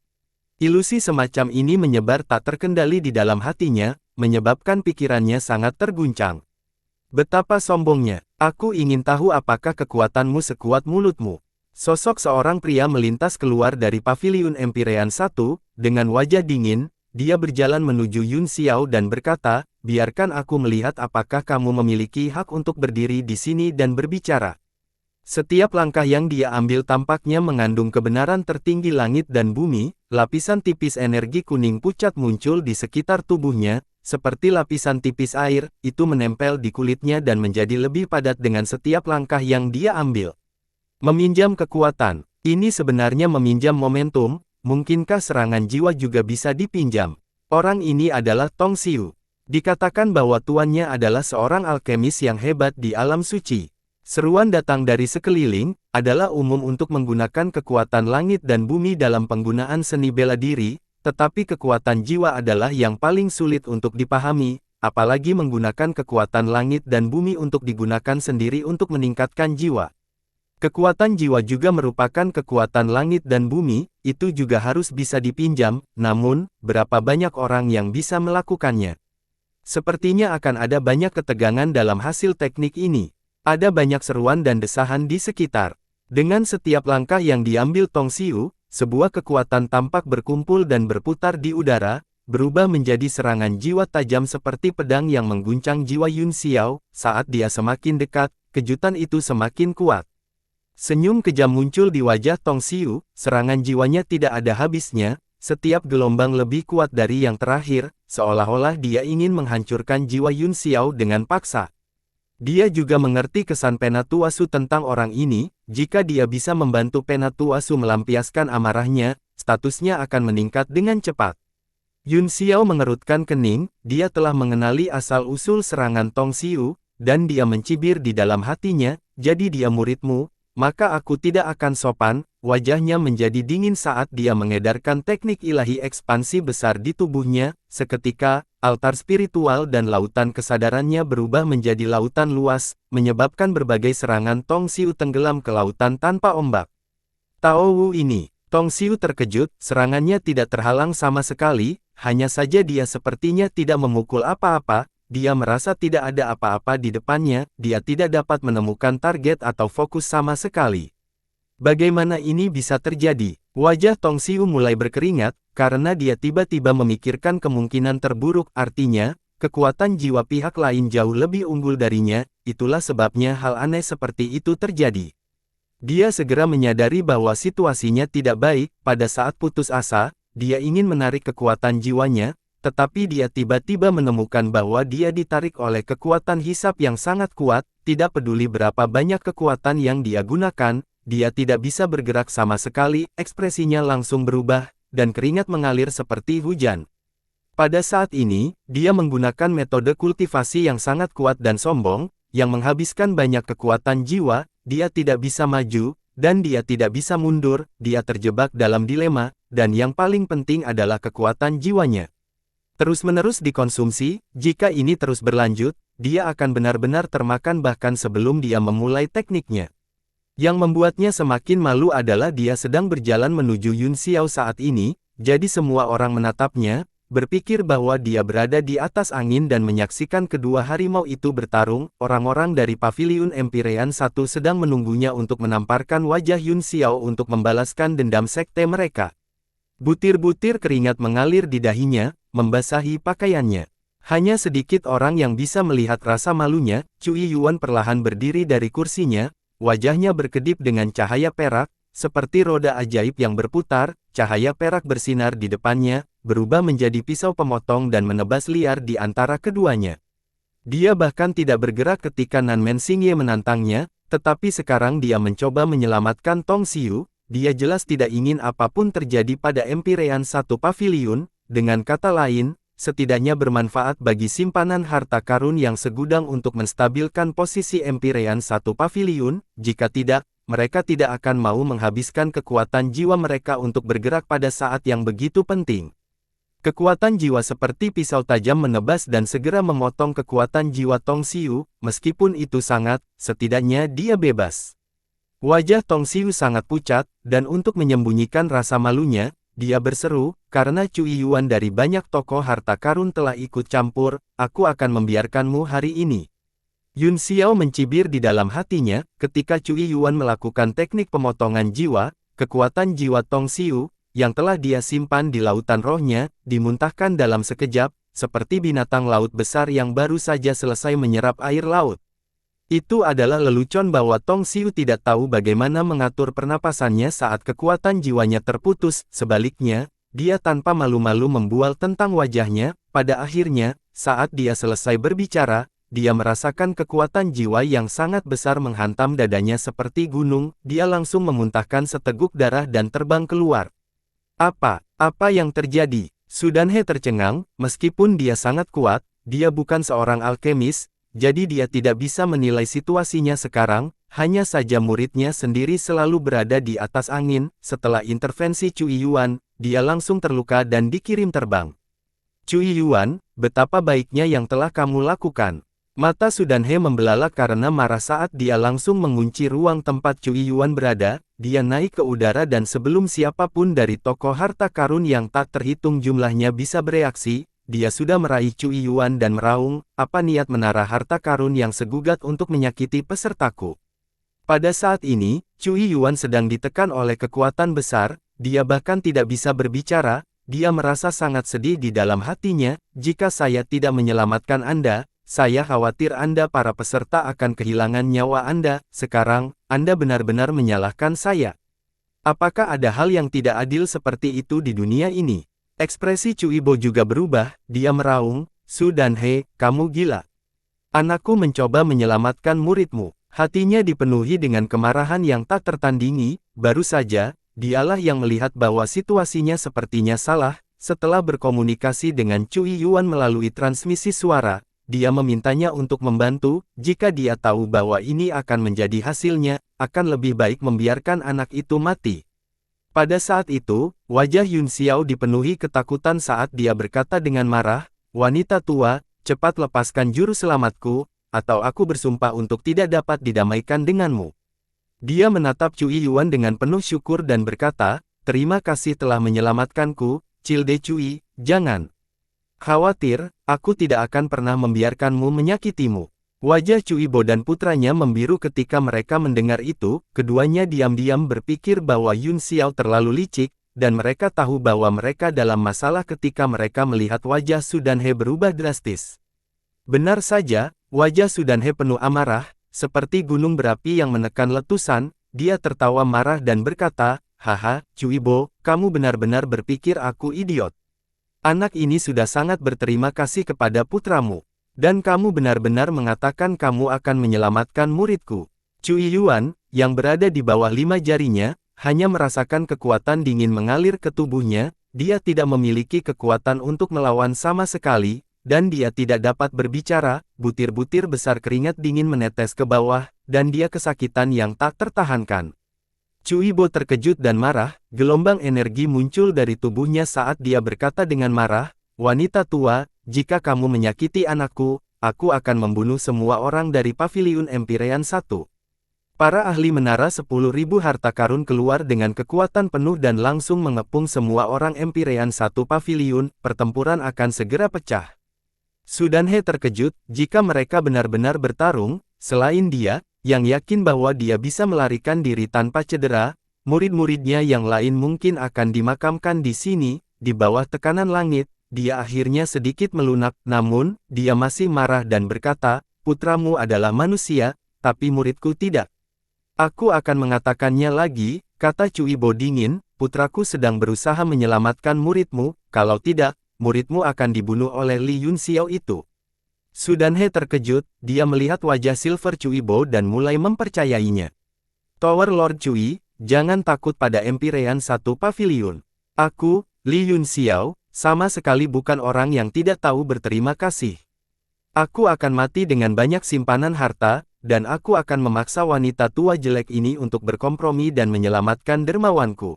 Ilusi semacam ini menyebar tak terkendali di dalam hatinya, menyebabkan pikirannya sangat terguncang. "Betapa sombongnya, aku ingin tahu apakah kekuatanmu sekuat mulutmu." Sosok seorang pria melintas keluar dari paviliun Empyrean 1, dengan wajah dingin, dia berjalan menuju Yun Xiao dan berkata, "Biarkan aku melihat apakah kamu memiliki hak untuk berdiri di sini dan berbicara." Setiap langkah yang dia ambil tampaknya mengandung kebenaran tertinggi langit dan bumi. Lapisan tipis energi kuning pucat muncul di sekitar tubuhnya, seperti lapisan tipis air, itu menempel di kulitnya dan menjadi lebih padat dengan setiap langkah yang dia ambil. Meminjam kekuatan, ini sebenarnya meminjam momentum, mungkinkah serangan jiwa juga bisa dipinjam? Orang ini adalah Tong Xiu. Dikatakan bahwa tuannya adalah seorang alkemis yang hebat di alam suci. Seruan datang dari sekeliling, adalah umum untuk menggunakan kekuatan langit dan bumi dalam penggunaan seni bela diri, tetapi kekuatan jiwa adalah yang paling sulit untuk dipahami, apalagi menggunakan kekuatan langit dan bumi untuk digunakan sendiri untuk meningkatkan jiwa. Kekuatan jiwa juga merupakan kekuatan langit dan bumi, itu juga harus bisa dipinjam, namun, berapa banyak orang yang bisa melakukannya? Sepertinya akan ada banyak ketegangan dalam hasil teknik ini. Ada banyak seruan dan desahan di sekitar. Dengan setiap langkah yang diambil Tong Xiu, sebuah kekuatan tampak berkumpul dan berputar di udara, berubah menjadi serangan jiwa tajam seperti pedang yang mengguncang jiwa Yun Xiao. Saat dia semakin dekat, kejutan itu semakin kuat. Senyum kejam muncul di wajah Tong Xiu, serangan jiwanya tidak ada habisnya, setiap gelombang lebih kuat dari yang terakhir, seolah-olah dia ingin menghancurkan jiwa Yun Xiao dengan paksa. Dia juga mengerti kesan Penatuasu tentang orang ini, jika dia bisa membantu Penatuasu melampiaskan amarahnya, statusnya akan meningkat dengan cepat. Yun Xiao mengerutkan kening, dia telah mengenali asal-usul serangan Tong Xiu, dan dia mencibir di dalam hatinya, jadi dia muridmu, maka aku tidak akan sopan. Wajahnya menjadi dingin saat dia mengedarkan teknik ilahi ekspansi besar di tubuhnya. Seketika, altar spiritual dan lautan kesadarannya berubah menjadi lautan luas, menyebabkan berbagai serangan Tong Xiu tenggelam ke lautan tanpa ombak. Tao Wu ini, Tong Xiu terkejut, serangannya tidak terhalang sama sekali, hanya saja dia sepertinya tidak memukul apa-apa. Dia merasa tidak ada apa-apa di depannya, dia tidak dapat menemukan target atau fokus sama sekali. Bagaimana ini bisa terjadi? Wajah Tong Xiu mulai berkeringat, karena dia tiba-tiba memikirkan kemungkinan terburuk, artinya, kekuatan jiwa pihak lain jauh lebih unggul darinya, itulah sebabnya hal aneh seperti itu terjadi. Dia segera menyadari bahwa situasinya tidak baik, pada saat putus asa, dia ingin menarik kekuatan jiwanya, tetapi dia tiba-tiba menemukan bahwa dia ditarik oleh kekuatan hisap yang sangat kuat, tidak peduli berapa banyak kekuatan yang dia gunakan, dia tidak bisa bergerak sama sekali, ekspresinya langsung berubah, dan keringat mengalir seperti hujan. Pada saat ini, dia menggunakan metode kultivasi yang sangat kuat dan sombong, yang menghabiskan banyak kekuatan jiwa, dia tidak bisa maju, dan dia tidak bisa mundur, dia terjebak dalam dilema, dan yang paling penting adalah kekuatan jiwanya. Terus-menerus dikonsumsi, jika ini terus berlanjut, dia akan benar-benar termakan bahkan sebelum dia memulai tekniknya. Yang membuatnya semakin malu adalah dia sedang berjalan menuju Yun Xiao saat ini, jadi semua orang menatapnya, berpikir bahwa dia berada di atas angin dan menyaksikan kedua harimau itu bertarung. Orang-orang dari Paviliun Empyrean 1 sedang menunggunya untuk menamparkan wajah Yun Xiao untuk membalaskan dendam sekte mereka. Butir-butir keringat mengalir di dahinya, membasahi pakaiannya. Hanya sedikit orang yang bisa melihat rasa malunya. Cui Yuan perlahan berdiri dari kursinya, wajahnya berkedip dengan cahaya perak, seperti roda ajaib yang berputar. Cahaya perak bersinar di depannya, berubah menjadi pisau pemotong dan menebas liar di antara keduanya. Dia bahkan tidak bergerak ketika Nanmen Xingye menantangnya, tetapi sekarang dia mencoba menyelamatkan Tong Xiu. Dia jelas tidak ingin apapun terjadi pada Empyrean 1 Paviliun. Dengan kata lain, setidaknya bermanfaat bagi simpanan harta karun yang segudang untuk menstabilkan posisi Empyrean 1 Paviliun. Jika tidak, mereka tidak akan mau menghabiskan kekuatan jiwa mereka untuk bergerak pada saat yang begitu penting. Kekuatan jiwa seperti pisau tajam menebas dan segera memotong kekuatan jiwa Tong Xiu, meskipun itu sangat, setidaknya dia bebas. Wajah Tong Xiu sangat pucat, dan untuk menyembunyikan rasa malunya, dia berseru, karena Cui Yuan dari banyak tokoh harta karun telah ikut campur, aku akan membiarkanmu hari ini. Yun Xiao mencibir di dalam hatinya, ketika Cui Yuan melakukan teknik pemotongan jiwa, kekuatan jiwa Tong Xiu, yang telah dia simpan di lautan rohnya, dimuntahkan dalam sekejap, seperti binatang laut besar yang baru saja selesai menyerap air laut. Itu adalah lelucon bahwa Tong Xiu tidak tahu bagaimana mengatur pernapasannya saat kekuatan jiwanya terputus. Sebaliknya, dia tanpa malu-malu membual tentang wajahnya. Pada akhirnya, saat dia selesai berbicara, dia merasakan kekuatan jiwa yang sangat besar menghantam dadanya seperti gunung. Dia langsung memuntahkan seteguk darah dan terbang keluar. Apa yang terjadi? Sudanhe tercengang, meskipun dia sangat kuat, dia bukan seorang alkemis, jadi dia tidak bisa menilai situasinya sekarang, hanya saja muridnya sendiri selalu berada di atas angin. Setelah intervensi Cui Yuan, dia langsung terluka dan dikirim terbang. Cui Yuan, betapa baiknya yang telah kamu lakukan. Mata Sudanhe membelalak karena marah saat dia langsung mengunci ruang tempat Cui Yuan berada. Dia naik ke udara dan sebelum siapapun dari tokoh harta karun yang tak terhitung jumlahnya bisa bereaksi, dia sudah meraih Cui Yuan dan meraung, apa niat menara harta karun yang segugat untuk menyakiti pesertaku. Pada saat ini, Cui Yuan sedang ditekan oleh kekuatan besar, dia bahkan tidak bisa berbicara, dia merasa sangat sedih di dalam hatinya. Jika saya tidak menyelamatkan Anda, saya khawatir Anda para peserta akan kehilangan nyawa Anda. Sekarang, Anda benar-benar menyalahkan saya. Apakah ada hal yang tidak adil seperti itu di dunia ini? Ekspresi Cuibo juga berubah, dia meraung, Su Danhe, kamu gila. Anakku mencoba menyelamatkan muridmu. Hatinya dipenuhi dengan kemarahan yang tak tertandingi. Baru saja, dialah yang melihat bahwa situasinya sepertinya salah. Setelah berkomunikasi dengan Cui Yuan melalui transmisi suara, dia memintanya untuk membantu. Jika dia tahu bahwa ini akan menjadi hasilnya, akan lebih baik membiarkan anak itu mati. Pada saat itu, wajah Yun Xiao dipenuhi ketakutan saat dia berkata dengan marah, wanita tua, cepat lepaskan juru selamatku, atau aku bersumpah untuk tidak dapat didamaikan denganmu. Dia menatap Cui Yuan dengan penuh syukur dan berkata, terima kasih telah menyelamatkanku, Cilde Cui, jangan khawatir, aku tidak akan pernah membiarkanmu menyakitimu. Wajah Cuibo dan putranya membiru ketika mereka mendengar itu. Keduanya diam-diam berpikir bahwa Yun Xiao terlalu licik, dan mereka tahu bahwa mereka dalam masalah ketika mereka melihat wajah Su Danhe berubah drastis. Benar saja, wajah Su Danhe penuh amarah, seperti gunung berapi yang menekan letusan. Dia tertawa marah dan berkata, haha, Cuibo, kamu benar-benar berpikir aku idiot. Anak ini sudah sangat berterima kasih kepada putramu. Dan kamu benar-benar mengatakan kamu akan menyelamatkan muridku. Cui Yuan, yang berada di bawah 5 jarinya, hanya merasakan kekuatan dingin mengalir ke tubuhnya. Dia tidak memiliki kekuatan untuk melawan sama sekali, dan dia tidak dapat berbicara. Butir-butir besar keringat dingin menetes ke bawah, dan dia kesakitan yang tak tertahankan. Cuibo terkejut dan marah. Gelombang energi muncul dari tubuhnya saat dia berkata dengan marah, wanita tua, jika kamu menyakiti anakku, aku akan membunuh semua orang dari Paviliun Empyrean 1. Para ahli menara 10.000 harta karun keluar dengan kekuatan penuh dan langsung mengepung semua orang Empyrean 1 Paviliun. Pertempuran akan segera pecah. Su Danhe terkejut. Jika mereka benar-benar bertarung, selain dia, yang yakin bahwa dia bisa melarikan diri tanpa cedera, murid-muridnya yang lain mungkin akan dimakamkan di sini, di bawah tekanan langit. Dia akhirnya sedikit melunak, namun, dia masih marah dan berkata, putramu adalah manusia, tapi muridku tidak. Aku akan mengatakannya lagi, kata Cuibo dingin, putraku sedang berusaha menyelamatkan muridmu, kalau tidak, muridmu akan dibunuh oleh Li Yun Xiao itu. Su Danhe terkejut, dia melihat wajah Silver Cuibo dan mulai mempercayainya. Tower Lord Cui, jangan takut pada Empyrean 1 Paviliun. Aku, Li Yun Xiao, sama sekali bukan orang yang tidak tahu berterima kasih. Aku akan mati dengan banyak simpanan harta, dan aku akan memaksa wanita tua jelek ini untuk berkompromi dan menyelamatkan dermawanku.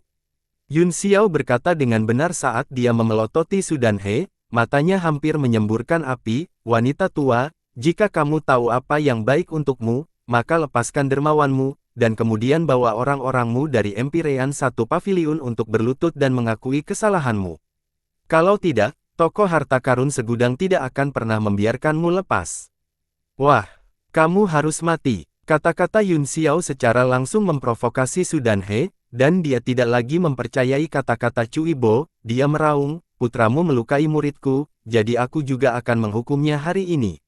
Yun Xiao berkata dengan benar saat dia memelototi Su Danhe, matanya hampir menyemburkan api, wanita tua, jika kamu tahu apa yang baik untukmu, maka lepaskan dermawanmu, dan kemudian bawa orang-orangmu dari Empyrean 1 Paviliun untuk berlutut dan mengakui kesalahanmu. Kalau tidak, toko harta karun segudang tidak akan pernah membiarkanmu lepas. Wah! Kamu harus mati, kata-kata Yun Xiao secara langsung memprovokasi Su Danhe, dan dia tidak lagi mempercayai kata-kata Cuibo. Dia meraung, putramu melukai muridku, jadi aku juga akan menghukumnya hari ini.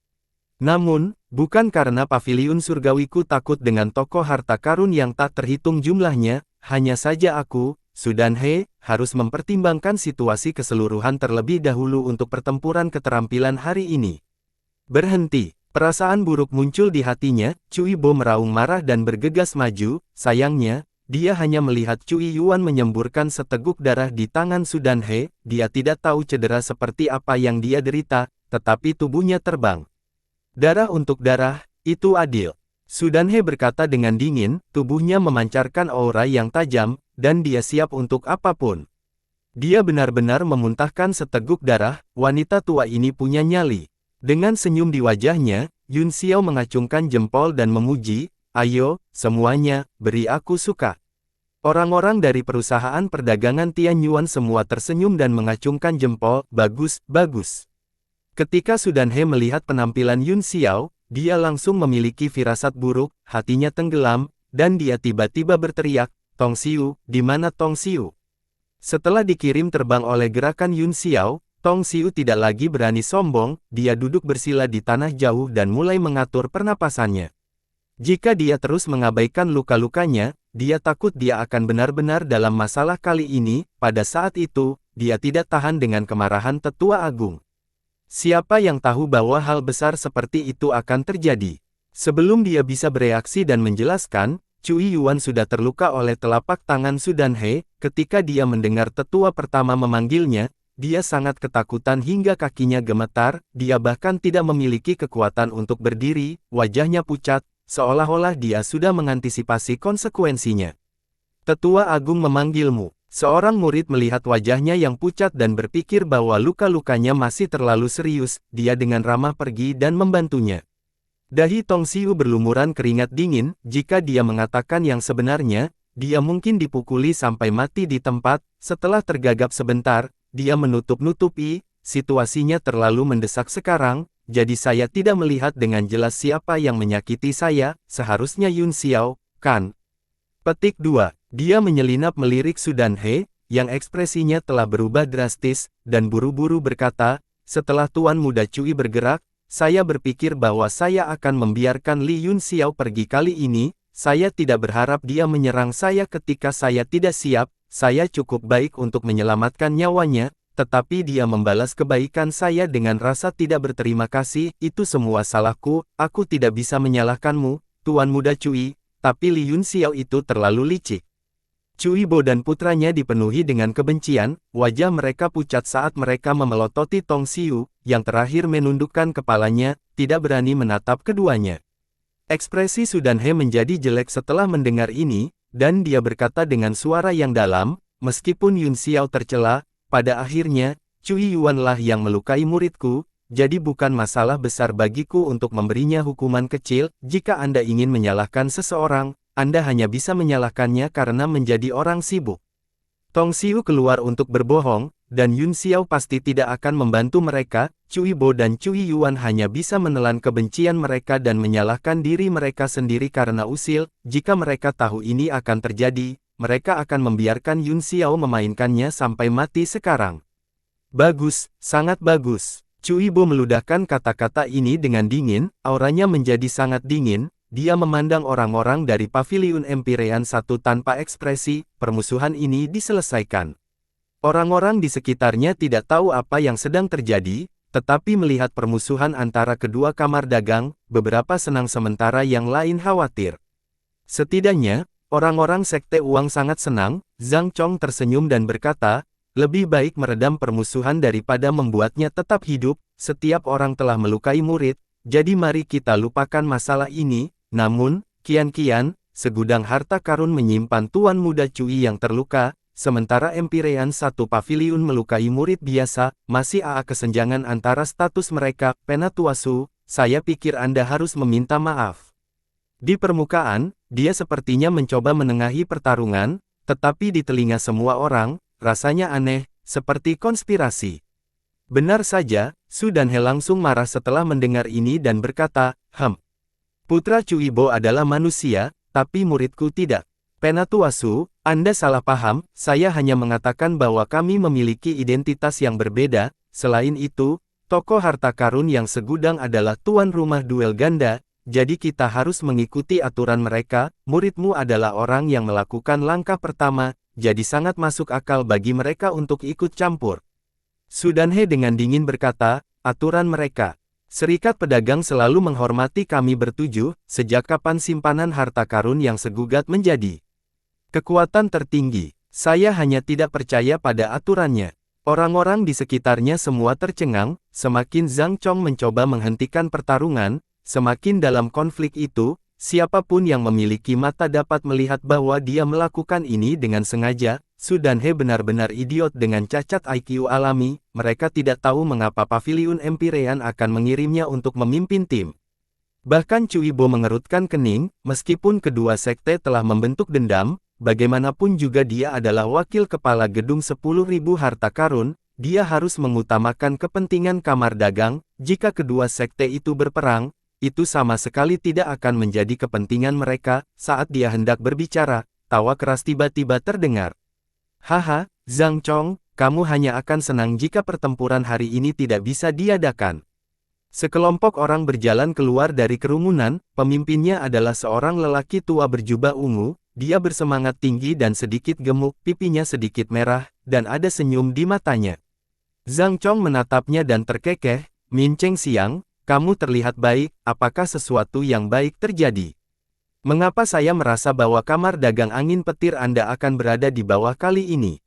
Namun, bukan karena Paviliun Surgawiku takut dengan toko harta karun yang tak terhitung jumlahnya, hanya saja aku, Su Danhe, harus mempertimbangkan situasi keseluruhan terlebih dahulu untuk pertempuran keterampilan hari ini. Berhenti. Perasaan buruk muncul di hatinya. Cuibo meraung marah dan bergegas maju. Sayangnya, dia hanya melihat Cui Yuan menyemburkan seteguk darah di tangan Su Danhe. Dia tidak tahu cedera seperti apa yang dia derita, tetapi tubuhnya terbang. Darah untuk darah, itu adil. Su Danhe berkata dengan dingin, tubuhnya memancarkan aura yang tajam, dan dia siap untuk apapun. Dia benar-benar memuntahkan seteguk darah. Wanita tua ini punya nyali. Dengan senyum di wajahnya, Yun Xiao mengacungkan jempol dan memuji, ayo, semuanya, beri aku suka. Orang-orang dari perusahaan perdagangan Tianyuan semua tersenyum dan mengacungkan jempol, bagus, bagus. Ketika Su Danhe melihat penampilan Yun Xiao, dia langsung memiliki firasat buruk, hatinya tenggelam, dan dia tiba-tiba berteriak, Tong Xiu, di mana Tong Xiu? Setelah dikirim terbang oleh gerakan Yun Xiao, Tong Xiu tidak lagi berani sombong, dia duduk bersila di tanah jauh dan mulai mengatur pernapasannya. Jika dia terus mengabaikan luka-lukanya, dia takut dia akan benar-benar dalam masalah kali ini. Pada saat itu, dia tidak tahan dengan kemarahan Tetua Agung. Siapa yang tahu bahwa hal besar seperti itu akan terjadi? Sebelum dia bisa bereaksi dan menjelaskan, Cui Yuan sudah terluka oleh telapak tangan Su Danhe. Ketika dia mendengar tetua pertama memanggilnya, dia sangat ketakutan hingga kakinya gemetar. Dia bahkan tidak memiliki kekuatan untuk berdiri, wajahnya pucat, seolah-olah dia sudah mengantisipasi konsekuensinya. Tetua Agung memanggilmu. Seorang murid melihat wajahnya yang pucat dan berpikir bahwa luka-lukanya masih terlalu serius. Dia dengan ramah pergi dan membantunya. Dahi Tong Xiu berlumuran keringat dingin. Jika dia mengatakan yang sebenarnya, dia mungkin dipukuli sampai mati di tempat. Setelah tergagap sebentar, dia menutup-nutupi, situasinya terlalu mendesak sekarang, jadi saya tidak melihat dengan jelas siapa yang menyakiti saya, seharusnya Yun Xiao, kan? Petik 2. Dia menyelinap melirik Su Danhe, yang ekspresinya telah berubah drastis, dan buru-buru berkata, setelah Tuan Muda Cui bergerak, saya berpikir bahwa saya akan membiarkan Li Yun Xiao pergi kali ini. Saya tidak berharap dia menyerang saya ketika saya tidak siap. Saya cukup baik untuk menyelamatkan nyawanya, tetapi dia membalas kebaikan saya dengan rasa tidak berterima kasih. Itu semua salahku, aku tidak bisa menyalahkanmu, Tuan Muda Cui, tapi Li Yun Xiao itu terlalu licik. Cui Bo dan putranya dipenuhi dengan kebencian, wajah mereka pucat saat mereka memelototi Tong Xiu, yang terakhir menundukkan kepalanya, tidak berani menatap keduanya. Ekspresi Su Danhe menjadi jelek setelah mendengar ini, dan dia berkata dengan suara yang dalam, meskipun Yun Xiao tercela, pada akhirnya, Cui Yuan lah yang melukai muridku, jadi bukan masalah besar bagiku untuk memberinya hukuman kecil. Jika Anda ingin menyalahkan seseorang, Anda hanya bisa menyalahkannya karena menjadi orang sibuk. Tong Xiu keluar untuk berbohong, dan Yun Xiao pasti tidak akan membantu mereka. Cui Bo dan Cui Yuan hanya bisa menelan kebencian mereka dan menyalahkan diri mereka sendiri karena usil. Jika mereka tahu ini akan terjadi, mereka akan membiarkan Yun Xiao memainkannya sampai mati sekarang. Bagus, sangat bagus. Cui Bo meludahkan kata-kata ini dengan dingin, auranya menjadi sangat dingin. Dia memandang orang-orang dari Paviliun Empyrean 1 tanpa ekspresi. Permusuhan ini diselesaikan. Orang-orang di sekitarnya tidak tahu apa yang sedang terjadi, tetapi melihat permusuhan antara kedua kamar dagang, beberapa senang sementara yang lain khawatir. Setidaknya, orang-orang Sekte Uang sangat senang. Zhang Chong tersenyum dan berkata, lebih baik meredam permusuhan daripada membuatnya tetap hidup. Setiap orang telah melukai murid, jadi mari kita lupakan masalah ini. Namun, kian-kian, segudang harta karun menyimpan Tuan Muda Cui yang terluka, sementara Empyrean 1 Paviliun melukai murid biasa. Masih ada kesenjangan antara status mereka. Penatua Su, saya pikir Anda harus meminta maaf. Di permukaan, dia sepertinya mencoba menengahi pertarungan, tetapi di telinga semua orang, rasanya aneh, seperti konspirasi. Benar saja, Su Danhe langsung marah setelah mendengar ini dan berkata, Putra Cui Bo adalah manusia, tapi muridku tidak. Penatua Su, Anda salah paham, saya hanya mengatakan bahwa kami memiliki identitas yang berbeda. Selain itu, tokoh harta karun yang segudang adalah tuan rumah duel ganda, jadi kita harus mengikuti aturan mereka. Muridmu adalah orang yang melakukan langkah pertama, jadi sangat masuk akal bagi mereka untuk ikut campur. Su Danhe dengan dingin berkata, aturan mereka. Serikat Pedagang selalu menghormati kami bertujuh. Sejak kapan simpanan harta karun yang segugat menjadi kekuatan tertinggi? Saya hanya tidak percaya pada aturannya. Orang-orang di sekitarnya semua tercengang. Semakin Zhang Chong mencoba menghentikan pertarungan, semakin dalam konflik itu, siapapun yang memiliki mata dapat melihat bahwa dia melakukan ini dengan sengaja. Su Danhe benar-benar idiot dengan cacat IQ alami. Mereka tidak tahu mengapa Paviliun Empyrean akan mengirimnya untuk memimpin tim. Bahkan Cui Bo mengerutkan kening, meskipun kedua sekte telah membentuk dendam, bagaimanapun juga dia adalah wakil kepala gedung 10.000 harta karun, dia harus mengutamakan kepentingan kamar dagang. Jika kedua sekte itu berperang, itu sama sekali tidak akan menjadi kepentingan mereka. Saat dia hendak berbicara, tawa keras tiba-tiba terdengar. Haha, Zhang Chong, kamu hanya akan senang jika pertempuran hari ini tidak bisa diadakan. Sekelompok orang berjalan keluar dari kerumunan, pemimpinnya adalah seorang lelaki tua berjubah ungu, dia bersemangat tinggi dan sedikit gemuk, pipinya sedikit merah, dan ada senyum di matanya. Zhang Chong menatapnya dan terkekeh, Min Cheng Xiang, kamu terlihat baik, apakah sesuatu yang baik terjadi? Mengapa saya merasa bahwa kamar dagang angin petir Anda akan berada di bawah kali ini?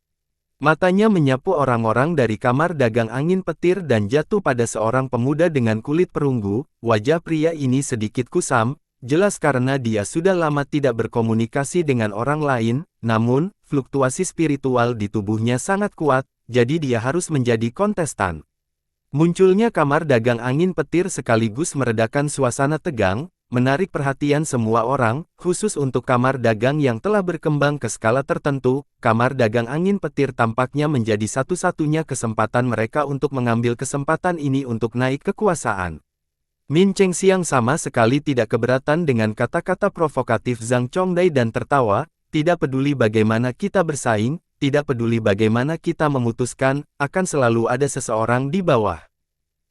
Matanya menyapu orang-orang dari kamar dagang angin petir dan jatuh pada seorang pemuda dengan kulit perunggu, wajah pria ini sedikit kusam, jelas karena dia sudah lama tidak berkomunikasi dengan orang lain, namun, fluktuasi spiritual di tubuhnya sangat kuat, jadi dia harus menjadi kontestan. Munculnya kamar dagang angin petir sekaligus meredakan suasana tegang, menarik perhatian semua orang, khusus untuk kamar dagang yang telah berkembang ke skala tertentu, kamar dagang angin petir tampaknya menjadi satu-satunya kesempatan mereka untuk mengambil kesempatan ini untuk naik kekuasaan. Min Cheng Xiang sama sekali tidak keberatan dengan kata-kata provokatif Zhang Chongdai dan tertawa, tidak peduli bagaimana kita bersaing, tidak peduli bagaimana kita memutuskan, akan selalu ada seseorang di bawah.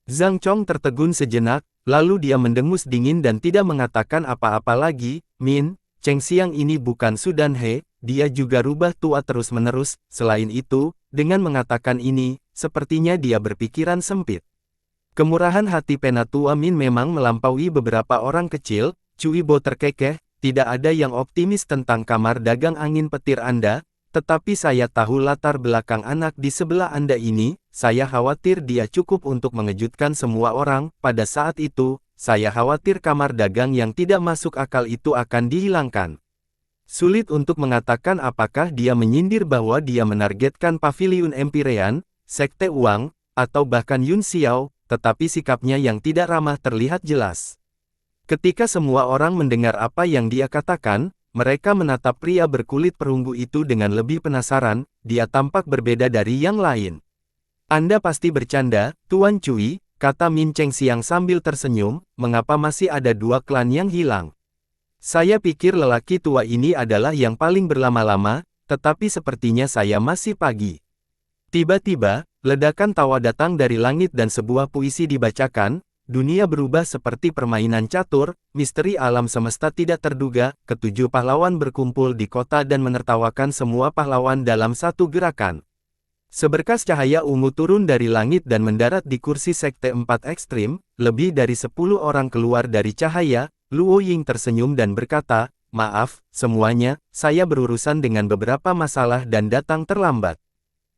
Zhang Chong tertegun sejenak, lalu dia mendengus dingin dan tidak mengatakan apa-apa lagi. Min Cheng Xiang ini bukan Sudan He, dia juga rubah tua terus-menerus. Selain itu, dengan mengatakan ini, sepertinya dia berpikiran sempit. Kemurahan hati Penatua Min memang melampaui beberapa orang kecil. Cui Bo terkekeh, tidak ada yang optimis tentang kamar dagang angin petir Anda, tetapi saya tahu latar belakang anak di sebelah Anda ini. Saya khawatir dia cukup untuk mengejutkan semua orang. Pada saat itu, saya khawatir kamar dagang yang tidak masuk akal itu akan dihilangkan. Sulit untuk mengatakan apakah dia menyindir bahwa dia menargetkan Paviliun Empyrean, Sekte Uang, atau bahkan Yun Xiao, tetapi sikapnya yang tidak ramah terlihat jelas. Ketika semua orang mendengar apa yang dia katakan, mereka menatap pria berkulit perunggu itu dengan lebih penasaran, dia tampak berbeda dari yang lain. Anda pasti bercanda, Tuan Cui, kata Min Cheng Xiang sambil tersenyum, mengapa masih ada dua klan yang hilang? Saya pikir lelaki tua ini adalah yang paling berlama-lama, tetapi sepertinya saya masih pagi. Tiba-tiba, ledakan tawa datang dari langit dan sebuah puisi dibacakan, dunia berubah seperti permainan catur, misteri alam semesta tidak terduga, ketujuh pahlawan berkumpul di kota dan menertawakan semua pahlawan dalam satu gerakan. Seberkas cahaya ungu turun dari langit dan mendarat di kursi Sekte 4 Ekstrim, lebih dari 10 orang keluar dari cahaya. Luo Ying tersenyum dan berkata, maaf, semuanya, saya berurusan dengan beberapa masalah dan datang terlambat.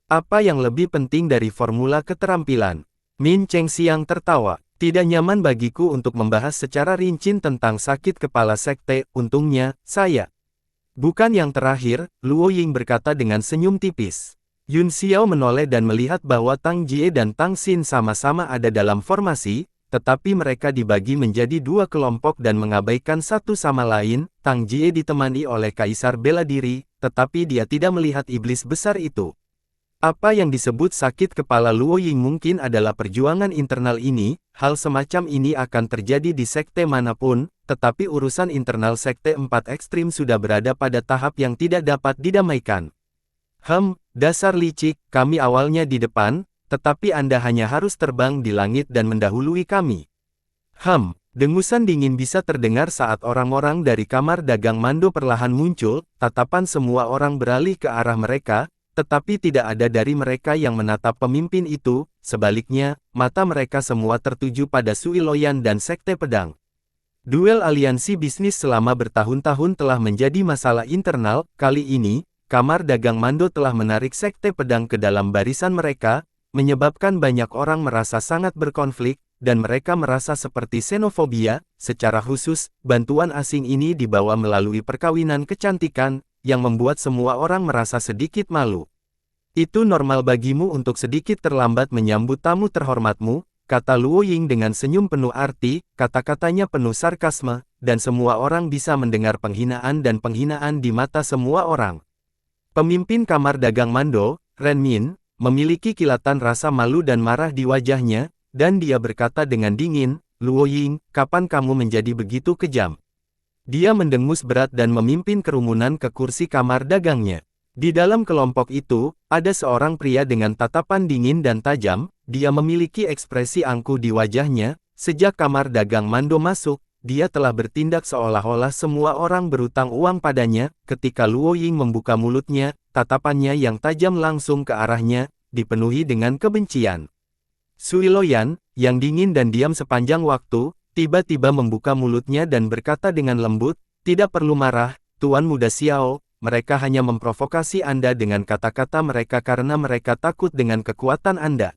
Apa yang lebih penting dari formula keterampilan? Min Cheng Xiang tertawa, tidak nyaman bagiku untuk membahas secara rinci tentang sakit kepala sekte, untungnya, saya. Bukan yang terakhir, Luo Ying berkata dengan senyum tipis. Yun Xiao menoleh dan melihat bahwa Tang Jie dan Tang Xin sama-sama ada dalam formasi, tetapi mereka dibagi menjadi dua kelompok dan mengabaikan satu sama lain. Tang Jie ditemani oleh Kaisar Bela Diri, tetapi dia tidak melihat iblis besar itu. Apa yang disebut sakit kepala Luo Ying mungkin adalah perjuangan internal ini, hal semacam ini akan terjadi di sekte manapun, tetapi urusan internal Sekte 4 Ekstrim sudah berada pada tahap yang tidak dapat didamaikan. Dasar licik, kami awalnya di depan, tetapi Anda hanya harus terbang di langit dan mendahului kami. Dengusan dingin bisa terdengar saat orang-orang dari kamar dagang Mando perlahan muncul, tatapan semua orang beralih ke arah mereka, tetapi tidak ada dari mereka yang menatap pemimpin itu, sebaliknya, mata mereka semua tertuju pada Sui Loyan dan Sekte Pedang. Duel aliansi bisnis selama bertahun-tahun telah menjadi masalah internal, kali ini, Kamar Dagang Mando telah menarik Sekte Pedang ke dalam barisan mereka, menyebabkan banyak orang merasa sangat berkonflik, dan mereka merasa seperti xenofobia. Secara khusus, bantuan asing ini dibawa melalui perkawinan kecantikan, yang membuat semua orang merasa sedikit malu. Itu normal bagimu untuk sedikit terlambat menyambut tamu terhormatmu, kata Luo Ying dengan senyum penuh arti, kata-katanya penuh sarkasme, dan semua orang bisa mendengar penghinaan dan penghinaan di mata semua orang. Pemimpin Kamar Dagang Mando, Ren Min, memiliki kilatan rasa malu dan marah di wajahnya, dan dia berkata dengan dingin, Luo Ying, kapan kamu menjadi begitu kejam? Dia mendengus berat dan memimpin kerumunan ke kursi kamar dagangnya. Di dalam kelompok itu, ada seorang pria dengan tatapan dingin dan tajam. Dia memiliki ekspresi angkuh di wajahnya. Sejak kamar dagang Mando masuk, dia telah bertindak seolah-olah semua orang berutang uang padanya. Ketika Luo Ying membuka mulutnya, tatapannya yang tajam langsung ke arahnya, dipenuhi dengan kebencian. Sui Loyan, yang dingin dan diam sepanjang waktu, tiba-tiba membuka mulutnya dan berkata dengan lembut, "Tidak perlu marah, Tuan Muda Xiao, mereka hanya memprovokasi Anda dengan kata-kata mereka karena mereka takut dengan kekuatan Anda."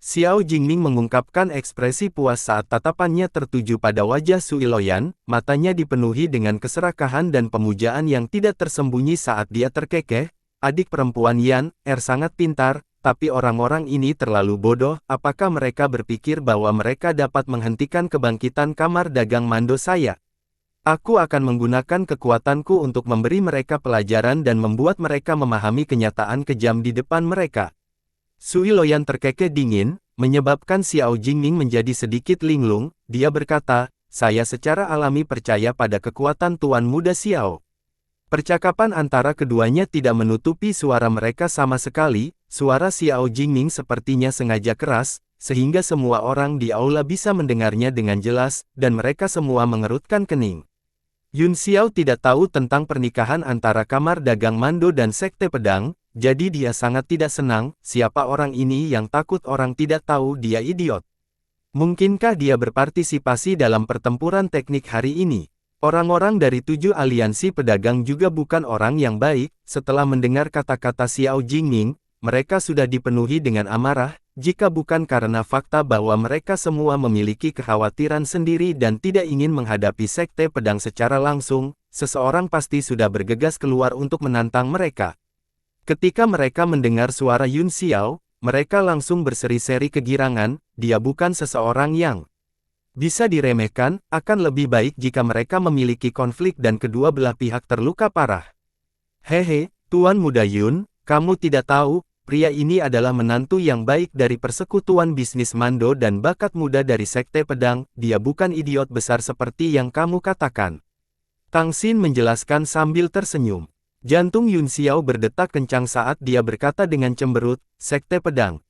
Xiao Jingming mengungkapkan ekspresi puas saat tatapannya tertuju pada wajah Sui Loyan, matanya dipenuhi dengan keserakahan dan pemujaan yang tidak tersembunyi saat dia terkekeh. "Adik perempuan Yan, sangat pintar, tapi orang-orang ini terlalu bodoh. Apakah mereka berpikir bahwa mereka dapat menghentikan kebangkitan kamar dagang Mando saya? Aku akan menggunakan kekuatanku untuk memberi mereka pelajaran dan membuat mereka memahami kenyataan kejam di depan mereka." Sui Loyan terkekeh dingin, menyebabkan Xiao Jingming menjadi sedikit linglung. Dia berkata, "Saya secara alami percaya pada kekuatan Tuan Muda Xiao." Percakapan antara keduanya tidak menutupi suara mereka sama sekali. Suara Xiao Jingming sepertinya sengaja keras, sehingga semua orang di aula bisa mendengarnya dengan jelas, dan mereka semua mengerutkan kening. Yun Xiao tidak tahu tentang pernikahan antara kamar dagang Mando dan Sekte Pedang, jadi dia sangat tidak senang. Siapa orang ini yang takut orang tidak tahu dia idiot? Mungkinkah dia berpartisipasi dalam pertempuran teknik hari ini? Orang-orang dari 7 aliansi pedagang juga bukan orang yang baik. Setelah mendengar kata-kata Xiao Jingming, mereka sudah dipenuhi dengan amarah. Jika bukan karena fakta bahwa mereka semua memiliki kekhawatiran sendiri dan tidak ingin menghadapi Sekte Pedang secara langsung, seseorang pasti sudah bergegas keluar untuk menantang mereka. Ketika mereka mendengar suara Yun Xiao, mereka langsung berseri-seri kegirangan. Dia bukan seseorang yang bisa diremehkan. Akan lebih baik jika mereka memiliki konflik dan kedua belah pihak terluka parah. "Hehe, Tuan Muda Yun, kamu tidak tahu, pria ini adalah menantu yang baik dari persekutuan bisnis Mando dan bakat muda dari Sekte Pedang. Dia bukan idiot besar seperti yang kamu katakan." Tang Xin menjelaskan sambil tersenyum. Jantung Yun Xiao berdetak kencang saat dia berkata dengan cemberut, "Sekte Pedang.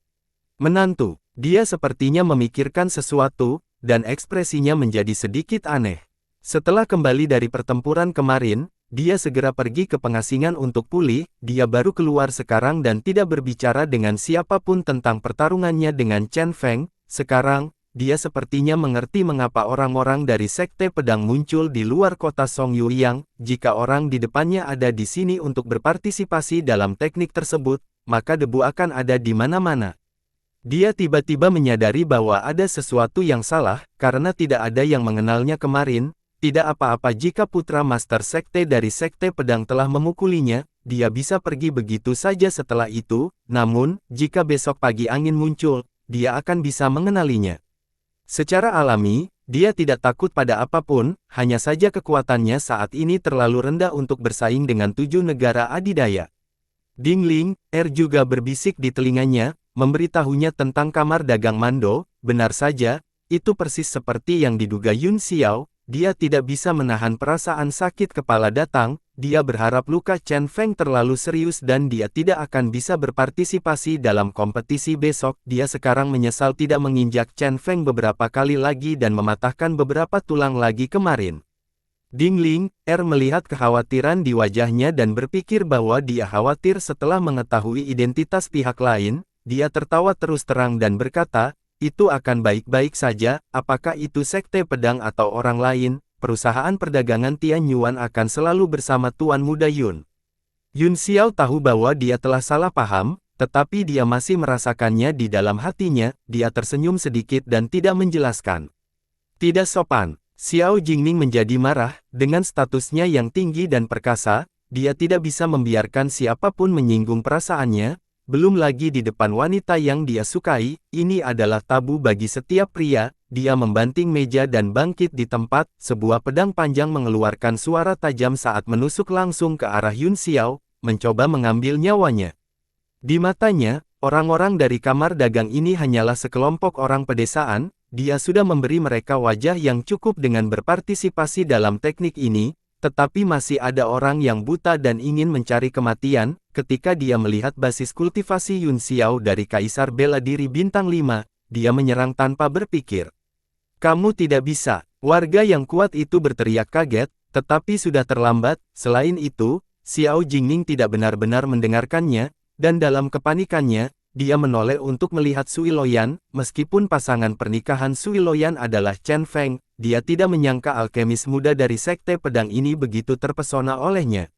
Menantu." Dia sepertinya memikirkan sesuatu, dan ekspresinya menjadi sedikit aneh. Setelah kembali dari pertempuran kemarin, dia segera pergi ke pengasingan untuk pulih. Dia baru keluar sekarang dan tidak berbicara dengan siapapun tentang pertarungannya dengan Chen Feng. Sekarang, dia sepertinya mengerti mengapa orang-orang dari Sekte Pedang muncul di luar kota Song Yuliang. Jika orang di depannya ada di sini untuk berpartisipasi dalam teknik tersebut, maka debu akan ada di mana-mana. Dia tiba-tiba menyadari bahwa ada sesuatu yang salah, karena tidak ada yang mengenalnya kemarin. Tidak apa-apa jika putra Master Sekte dari Sekte Pedang telah memukulinya, dia bisa pergi begitu saja setelah itu. Namun, jika besok pagi angin muncul, dia akan bisa mengenalinya. Secara alami, dia tidak takut pada apapun, hanya saja kekuatannya saat ini terlalu rendah untuk bersaing dengan 7 negara adidaya. Ding Ling, juga berbisik di telinganya, memberitahunya tentang kamar dagang Mando. Benar saja, itu persis seperti yang diduga Yun Xiao. Dia tidak bisa menahan perasaan sakit kepala datang. Dia berharap luka Chen Feng terlalu serius dan dia tidak akan bisa berpartisipasi dalam kompetisi besok. Dia sekarang menyesal tidak menginjak Chen Feng beberapa kali lagi dan mematahkan beberapa tulang lagi kemarin. Ding Ling, melihat kekhawatiran di wajahnya dan berpikir bahwa dia khawatir setelah mengetahui identitas pihak lain. Dia tertawa terus terang dan berkata, "Itu akan baik-baik saja, apakah itu Sekte Pedang atau orang lain, perusahaan perdagangan Tian Yuan akan selalu bersama Tuan Muda Yun." Yun Xiao tahu bahwa dia telah salah paham, tetapi dia masih merasakannya di dalam hatinya. Dia tersenyum sedikit dan tidak menjelaskan. Tidak sopan. Xiao Jingming menjadi marah. Dengan statusnya yang tinggi dan perkasa, dia tidak bisa membiarkan siapapun menyinggung perasaannya. Belum lagi di depan wanita yang dia sukai. Ini adalah tabu bagi setiap pria. Dia membanting meja dan bangkit di tempat. Sebuah pedang panjang mengeluarkan suara tajam saat menusuk langsung ke arah Yun Xiao, mencoba mengambil nyawanya. Di matanya, orang-orang dari kamar dagang ini hanyalah sekelompok orang pedesaan. Dia sudah memberi mereka wajah yang cukup dengan berpartisipasi dalam teknik ini, tetapi masih ada orang yang buta dan ingin mencari kematian. ketika dia melihat basis kultivasi Yun Xiao dari Kaisar Bela Diri Bintang 5, dia menyerang tanpa berpikir. Kamu tidak bisa, warga yang kuat itu berteriak kaget, tetapi sudah terlambat. Selain itu, Xiao Jingning tidak benar-benar mendengarkannya, dan dalam kepanikannya, dia menoleh untuk melihat Sui Loyan. Meskipun pasangan pernikahan Sui Loyan adalah Chen Feng, dia tidak menyangka alkemis muda dari Sekte Pedang ini begitu terpesona olehnya.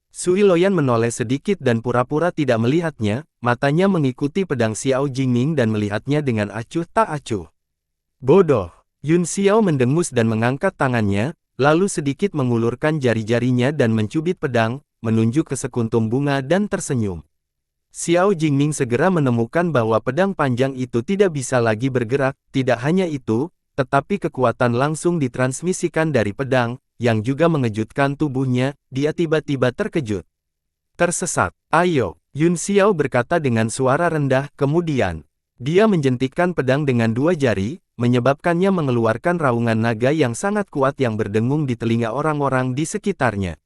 Sui Loyan menoleh sedikit dan pura-pura tidak melihatnya, matanya mengikuti pedang Xiao Jingning dan melihatnya dengan acuh tak acuh. Bodoh! Yun Xiao mendengus dan mengangkat tangannya, lalu sedikit mengulurkan jari-jarinya dan mencubit pedang, menunjuk ke sekuntum bunga dan tersenyum. Xiao Jingning segera menemukan bahwa pedang panjang itu tidak bisa lagi bergerak. Tidak hanya itu, tetapi kekuatan langsung ditransmisikan dari pedang, yang juga mengejutkan tubuhnya. Dia tiba-tiba terkejut. Tersesat. Ayo, Yun Xiao berkata dengan suara rendah. Kemudian, dia menjentikkan pedang dengan dua jari, menyebabkannya mengeluarkan raungan naga yang sangat kuat yang berdengung di telinga orang-orang di sekitarnya.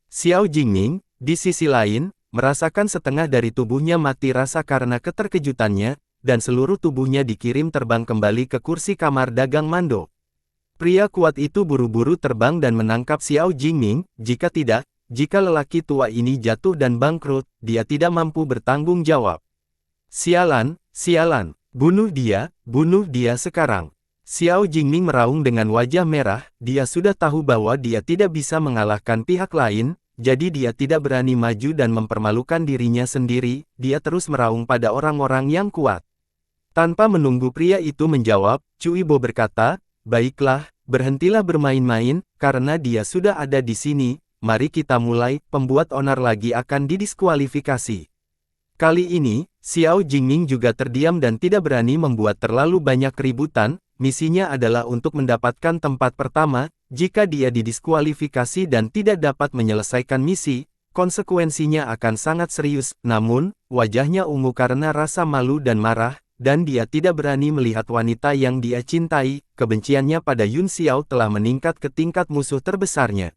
Xiao Jingning, di sisi lain, merasakan setengah dari tubuhnya mati rasa karena keterkejutannya, dan seluruh tubuhnya dikirim terbang kembali ke kursi kamar dagang Mando. Pria kuat itu buru-buru terbang dan menangkap Xiao Jingning. Jika tidak, jika lelaki tua ini jatuh dan bangkrut, dia tidak mampu bertanggung jawab. Sialan, sialan, bunuh dia sekarang. Xiao Jingning meraung dengan wajah merah. Dia sudah tahu bahwa dia tidak bisa mengalahkan pihak lain, jadi dia tidak berani maju dan mempermalukan dirinya sendiri. Dia terus meraung pada orang-orang yang kuat. Tanpa menunggu pria itu menjawab, Cui Bo berkata, "Baiklah, berhentilah bermain-main, karena dia sudah ada di sini. Mari kita mulai." Pembuat onar lagi akan didiskualifikasi. Kali ini, Xiao Jingning juga terdiam dan tidak berani membuat terlalu banyak keributan. Misinya adalah untuk mendapatkan tempat pertama. Jika dia didiskualifikasi dan tidak dapat menyelesaikan misi, konsekuensinya akan sangat serius. Namun, wajahnya ungu karena rasa malu dan marah, dan dia tidak berani melihat wanita yang dia cintai. Kebenciannya pada Yun Xiao telah meningkat ke tingkat musuh terbesarnya.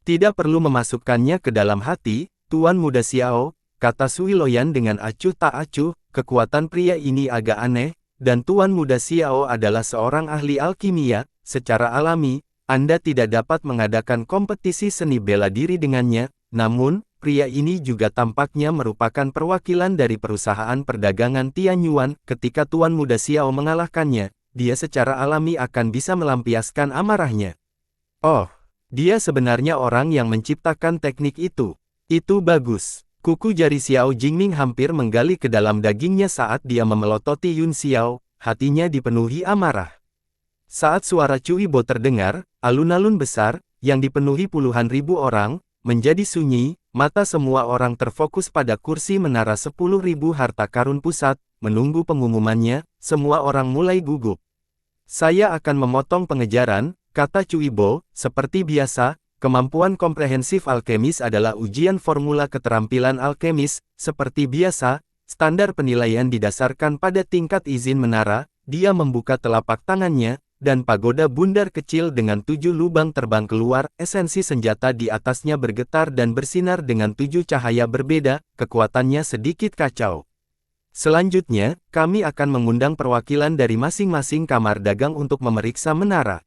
Tidak perlu memasukkannya ke dalam hati, Tuan Muda Xiao, kata Sui Loyan dengan acuh tak acuh. Kekuatan pria ini agak aneh, dan Tuan Muda Xiao adalah seorang ahli alkimia. Secara alami, Anda tidak dapat mengadakan kompetisi seni bela diri dengannya. Namun, pria ini juga tampaknya merupakan perwakilan dari perusahaan perdagangan Tianyuan. Ketika Tuan Muda Xiao mengalahkannya, dia secara alami akan bisa melampiaskan amarahnya. Oh, dia sebenarnya orang yang menciptakan teknik itu. Itu bagus. Kuku jari Xiao Jingning hampir menggali ke dalam dagingnya saat dia memelototi Yun Xiao. Hatinya dipenuhi amarah. Saat suara Cui Bo terdengar, alun-alun besar, yang dipenuhi puluhan ribu orang, menjadi sunyi. Mata semua orang terfokus pada kursi menara 10.000 harta karun pusat. Menunggu pengumumannya, semua orang mulai gugup. Saya akan memotong pengejaran, kata Cui Bo. Seperti biasa, kemampuan komprehensif alkemis adalah ujian formula keterampilan alkemis. Seperti biasa, standar penilaian didasarkan pada tingkat izin menara. Dia membuka telapak tangannya, dan pagoda bundar kecil dengan 7 lubang terbang keluar. Esensi senjata di atasnya bergetar dan bersinar dengan 7 cahaya berbeda. Kekuatannya sedikit kacau. Selanjutnya, kami akan mengundang perwakilan dari masing-masing kamar dagang untuk memeriksa menara.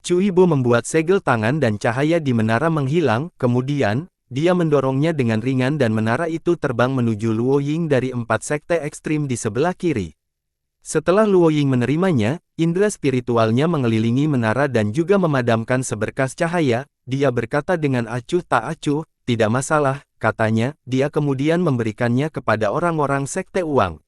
Cui Bo membuat segel tangan dan cahaya di menara menghilang. Kemudian, dia mendorongnya dengan ringan dan menara itu terbang menuju Luo Ying dari 4 sekte ekstrim di sebelah kiri. Setelah Luo Ying menerimanya, indera spiritualnya mengelilingi menara dan juga memadamkan seberkas cahaya. Dia berkata dengan acuh tak acuh, "Tidak masalah," katanya. Dia kemudian memberikannya kepada orang-orang sekte uang.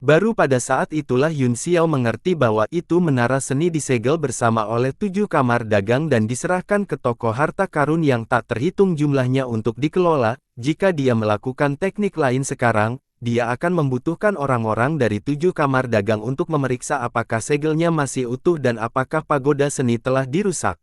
Baru pada saat itulah Yun Xiao mengerti bahwa itu menara seni disegel bersama oleh 7 kamar dagang dan diserahkan ke toko harta karun yang tak terhitung jumlahnya untuk dikelola. Jika dia melakukan teknik lain sekarang, dia akan membutuhkan orang-orang dari 7 kamar dagang untuk memeriksa apakah segelnya masih utuh dan apakah pagoda seni telah dirusak.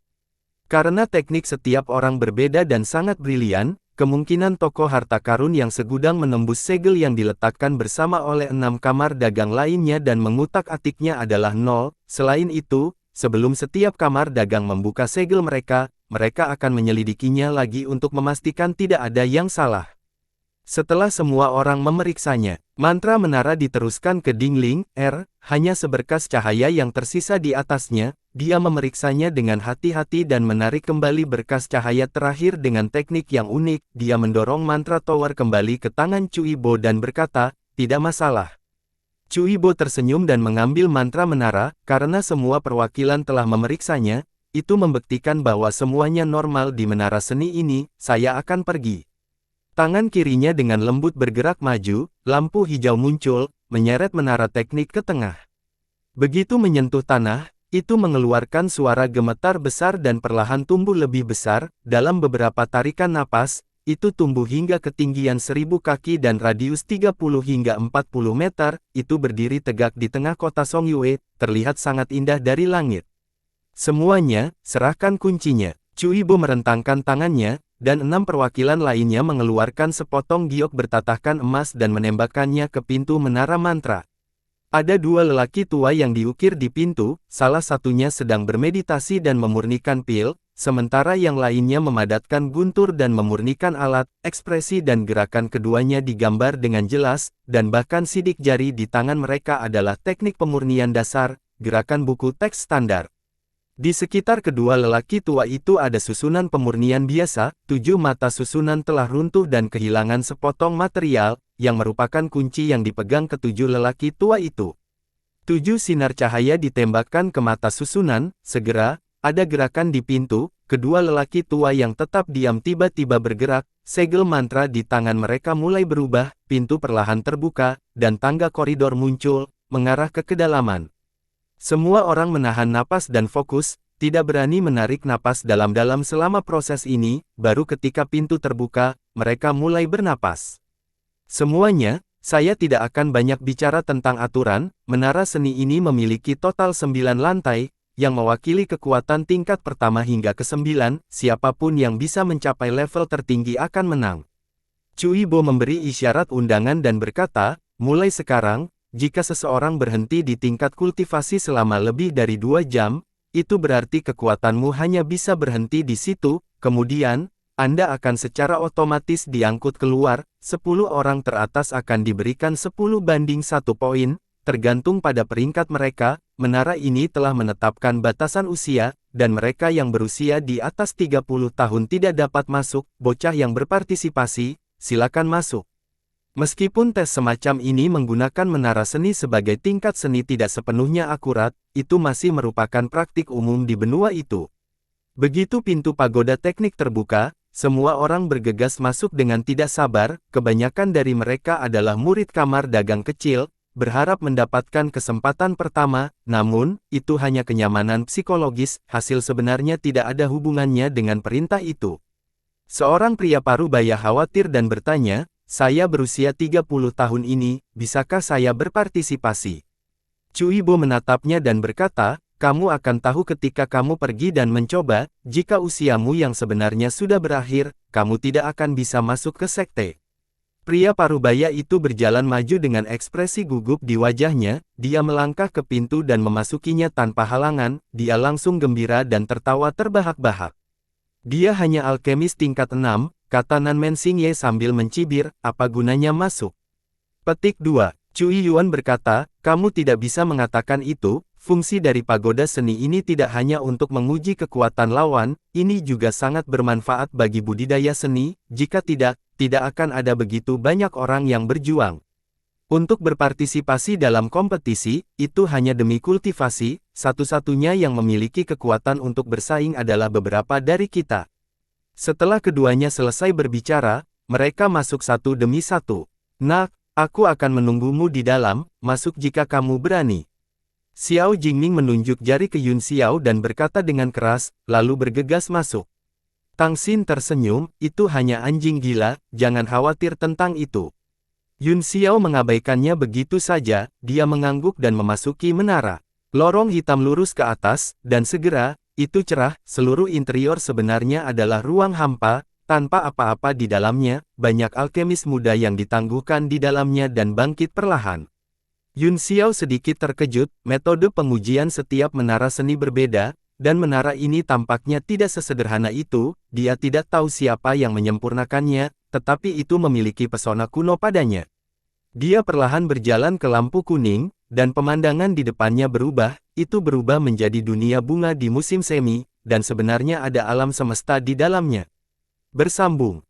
Karena teknik setiap orang berbeda dan sangat brilian, kemungkinan toko harta karun yang segudang menembus segel yang diletakkan bersama oleh 6 kamar dagang lainnya dan mengutak-atiknya adalah 0. Selain itu, sebelum setiap kamar dagang membuka segel mereka, mereka akan menyelidikinya lagi untuk memastikan tidak ada yang salah. Setelah semua orang memeriksanya, mantra menara diteruskan ke dingling, hanya seberkas cahaya yang tersisa di atasnya. Dia memeriksanya dengan hati-hati dan menarik kembali berkas cahaya terakhir dengan teknik yang unik. Dia mendorong mantra tower kembali ke tangan Cuibo dan berkata, "Tidak masalah." Cuibo tersenyum dan mengambil mantra menara, karena semua perwakilan telah memeriksanya. Itu membuktikan bahwa semuanya normal di menara seni ini. "Saya akan pergi." Tangan kirinya dengan lembut bergerak maju, lampu hijau muncul, menyeret menara teknik ke tengah. Begitu menyentuh tanah, itu mengeluarkan suara gemetar besar dan perlahan tumbuh lebih besar. Dalam beberapa tarikan napas, itu tumbuh hingga ketinggian 1000 kaki dan radius 30 hingga 40 meter. Itu berdiri tegak di tengah kota Songyue, terlihat sangat indah dari langit. "Semuanya, serahkan kuncinya." Cuibo merentangkan tangannya, dan 6 perwakilan lainnya mengeluarkan sepotong giok bertatahkan emas dan menembakkannya ke pintu menara mantra. Ada 2 lelaki tua yang diukir di pintu, salah satunya sedang bermeditasi dan memurnikan pil, sementara yang lainnya memadatkan guntur dan memurnikan alat. Ekspresi dan gerakan keduanya digambar dengan jelas, dan bahkan sidik jari di tangan mereka adalah teknik pemurnian dasar, gerakan buku teks standar. Di sekitar kedua lelaki tua itu ada susunan pemurnian biasa. 7 mata susunan telah runtuh dan kehilangan sepotong material, yang merupakan kunci yang dipegang ketujuh lelaki tua itu. 7 sinar cahaya ditembakkan ke mata susunan. Segera, ada gerakan di pintu. Kedua lelaki tua yang tetap diam tiba-tiba bergerak. Segel mantra di tangan mereka mulai berubah, pintu perlahan terbuka, dan tangga koridor muncul, mengarah ke kedalaman. Semua orang menahan napas dan fokus, tidak berani menarik napas dalam-dalam selama proses ini. Baru ketika pintu terbuka, mereka mulai bernapas. "Semuanya, saya tidak akan banyak bicara tentang aturan. Menara seni ini memiliki total 9 lantai, yang mewakili kekuatan tingkat pertama hingga ke-9, siapapun yang bisa mencapai level tertinggi akan menang." Cuibo memberi isyarat undangan dan berkata, "Mulai sekarang, jika seseorang berhenti di tingkat kultivasi selama lebih dari 2 jam, itu berarti kekuatanmu hanya bisa berhenti di situ, kemudian, Anda akan secara otomatis diangkut keluar. 10 orang teratas akan diberikan 10/1 poin, tergantung pada peringkat mereka." Menara ini telah menetapkan batasan usia, dan mereka yang berusia di atas 30 tahun tidak dapat masuk. "Bocah yang berpartisipasi, silakan masuk." Meskipun tes semacam ini menggunakan menara seni sebagai tingkat seni tidak sepenuhnya akurat, itu masih merupakan praktik umum di benua itu. Begitu pintu pagoda teknik terbuka, semua orang bergegas masuk dengan tidak sabar. Kebanyakan dari mereka adalah murid kamar dagang kecil, berharap mendapatkan kesempatan pertama, namun, itu hanya kenyamanan psikologis. Hasil sebenarnya tidak ada hubungannya dengan perintah itu. Seorang pria parubaya khawatir dan bertanya, "Saya berusia 30 tahun ini, bisakah saya berpartisipasi?" Cuibo menatapnya dan berkata, "Kamu akan tahu ketika kamu pergi dan mencoba. Jika usiamu yang sebenarnya sudah berakhir, kamu tidak akan bisa masuk ke sekte." Pria parubaya itu berjalan maju dengan ekspresi gugup di wajahnya. Dia melangkah ke pintu dan memasukinya tanpa halangan. Dia langsung gembira dan tertawa terbahak-bahak. "Dia hanya alkemis tingkat 6, kata Nanmen Xingye sambil mencibir. "Apa gunanya masuk?" Petik 2. Cui Yuan berkata, "Kamu tidak bisa mengatakan itu. Fungsi dari pagoda seni ini tidak hanya untuk menguji kekuatan lawan, ini juga sangat bermanfaat bagi budidaya seni. Jika tidak, tidak akan ada begitu banyak orang yang berjuang untuk berpartisipasi dalam kompetisi. Itu hanya demi kultivasi. Satu-satunya yang memiliki kekuatan untuk bersaing adalah beberapa dari kita." Setelah keduanya selesai berbicara, mereka masuk satu demi satu. "Nak, aku akan menunggumu di dalam. Masuk jika kamu berani." Xiao Jingming menunjuk jari ke Yun Xiao dan berkata dengan keras, lalu bergegas masuk. Tang Xin tersenyum, "Itu hanya anjing gila, jangan khawatir tentang itu." Yun Xiao mengabaikannya begitu saja. Dia mengangguk dan memasuki menara. Lorong hitam lurus ke atas, dan segera, itu cerah. Seluruh interior sebenarnya adalah ruang hampa, tanpa apa-apa di dalamnya. Banyak alkemis muda yang ditangguhkan di dalamnya dan bangkit perlahan. Yun Xiao sedikit terkejut. Metode pengujian setiap menara seni berbeda, dan menara ini tampaknya tidak sesederhana itu. Dia tidak tahu siapa yang menyempurnakannya, tetapi itu memiliki pesona kuno padanya. Dia perlahan berjalan ke lampu kuning, dan pemandangan di depannya berubah, itu berubah menjadi dunia bunga di musim semi, dan sebenarnya ada alam semesta di dalamnya. Bersambung.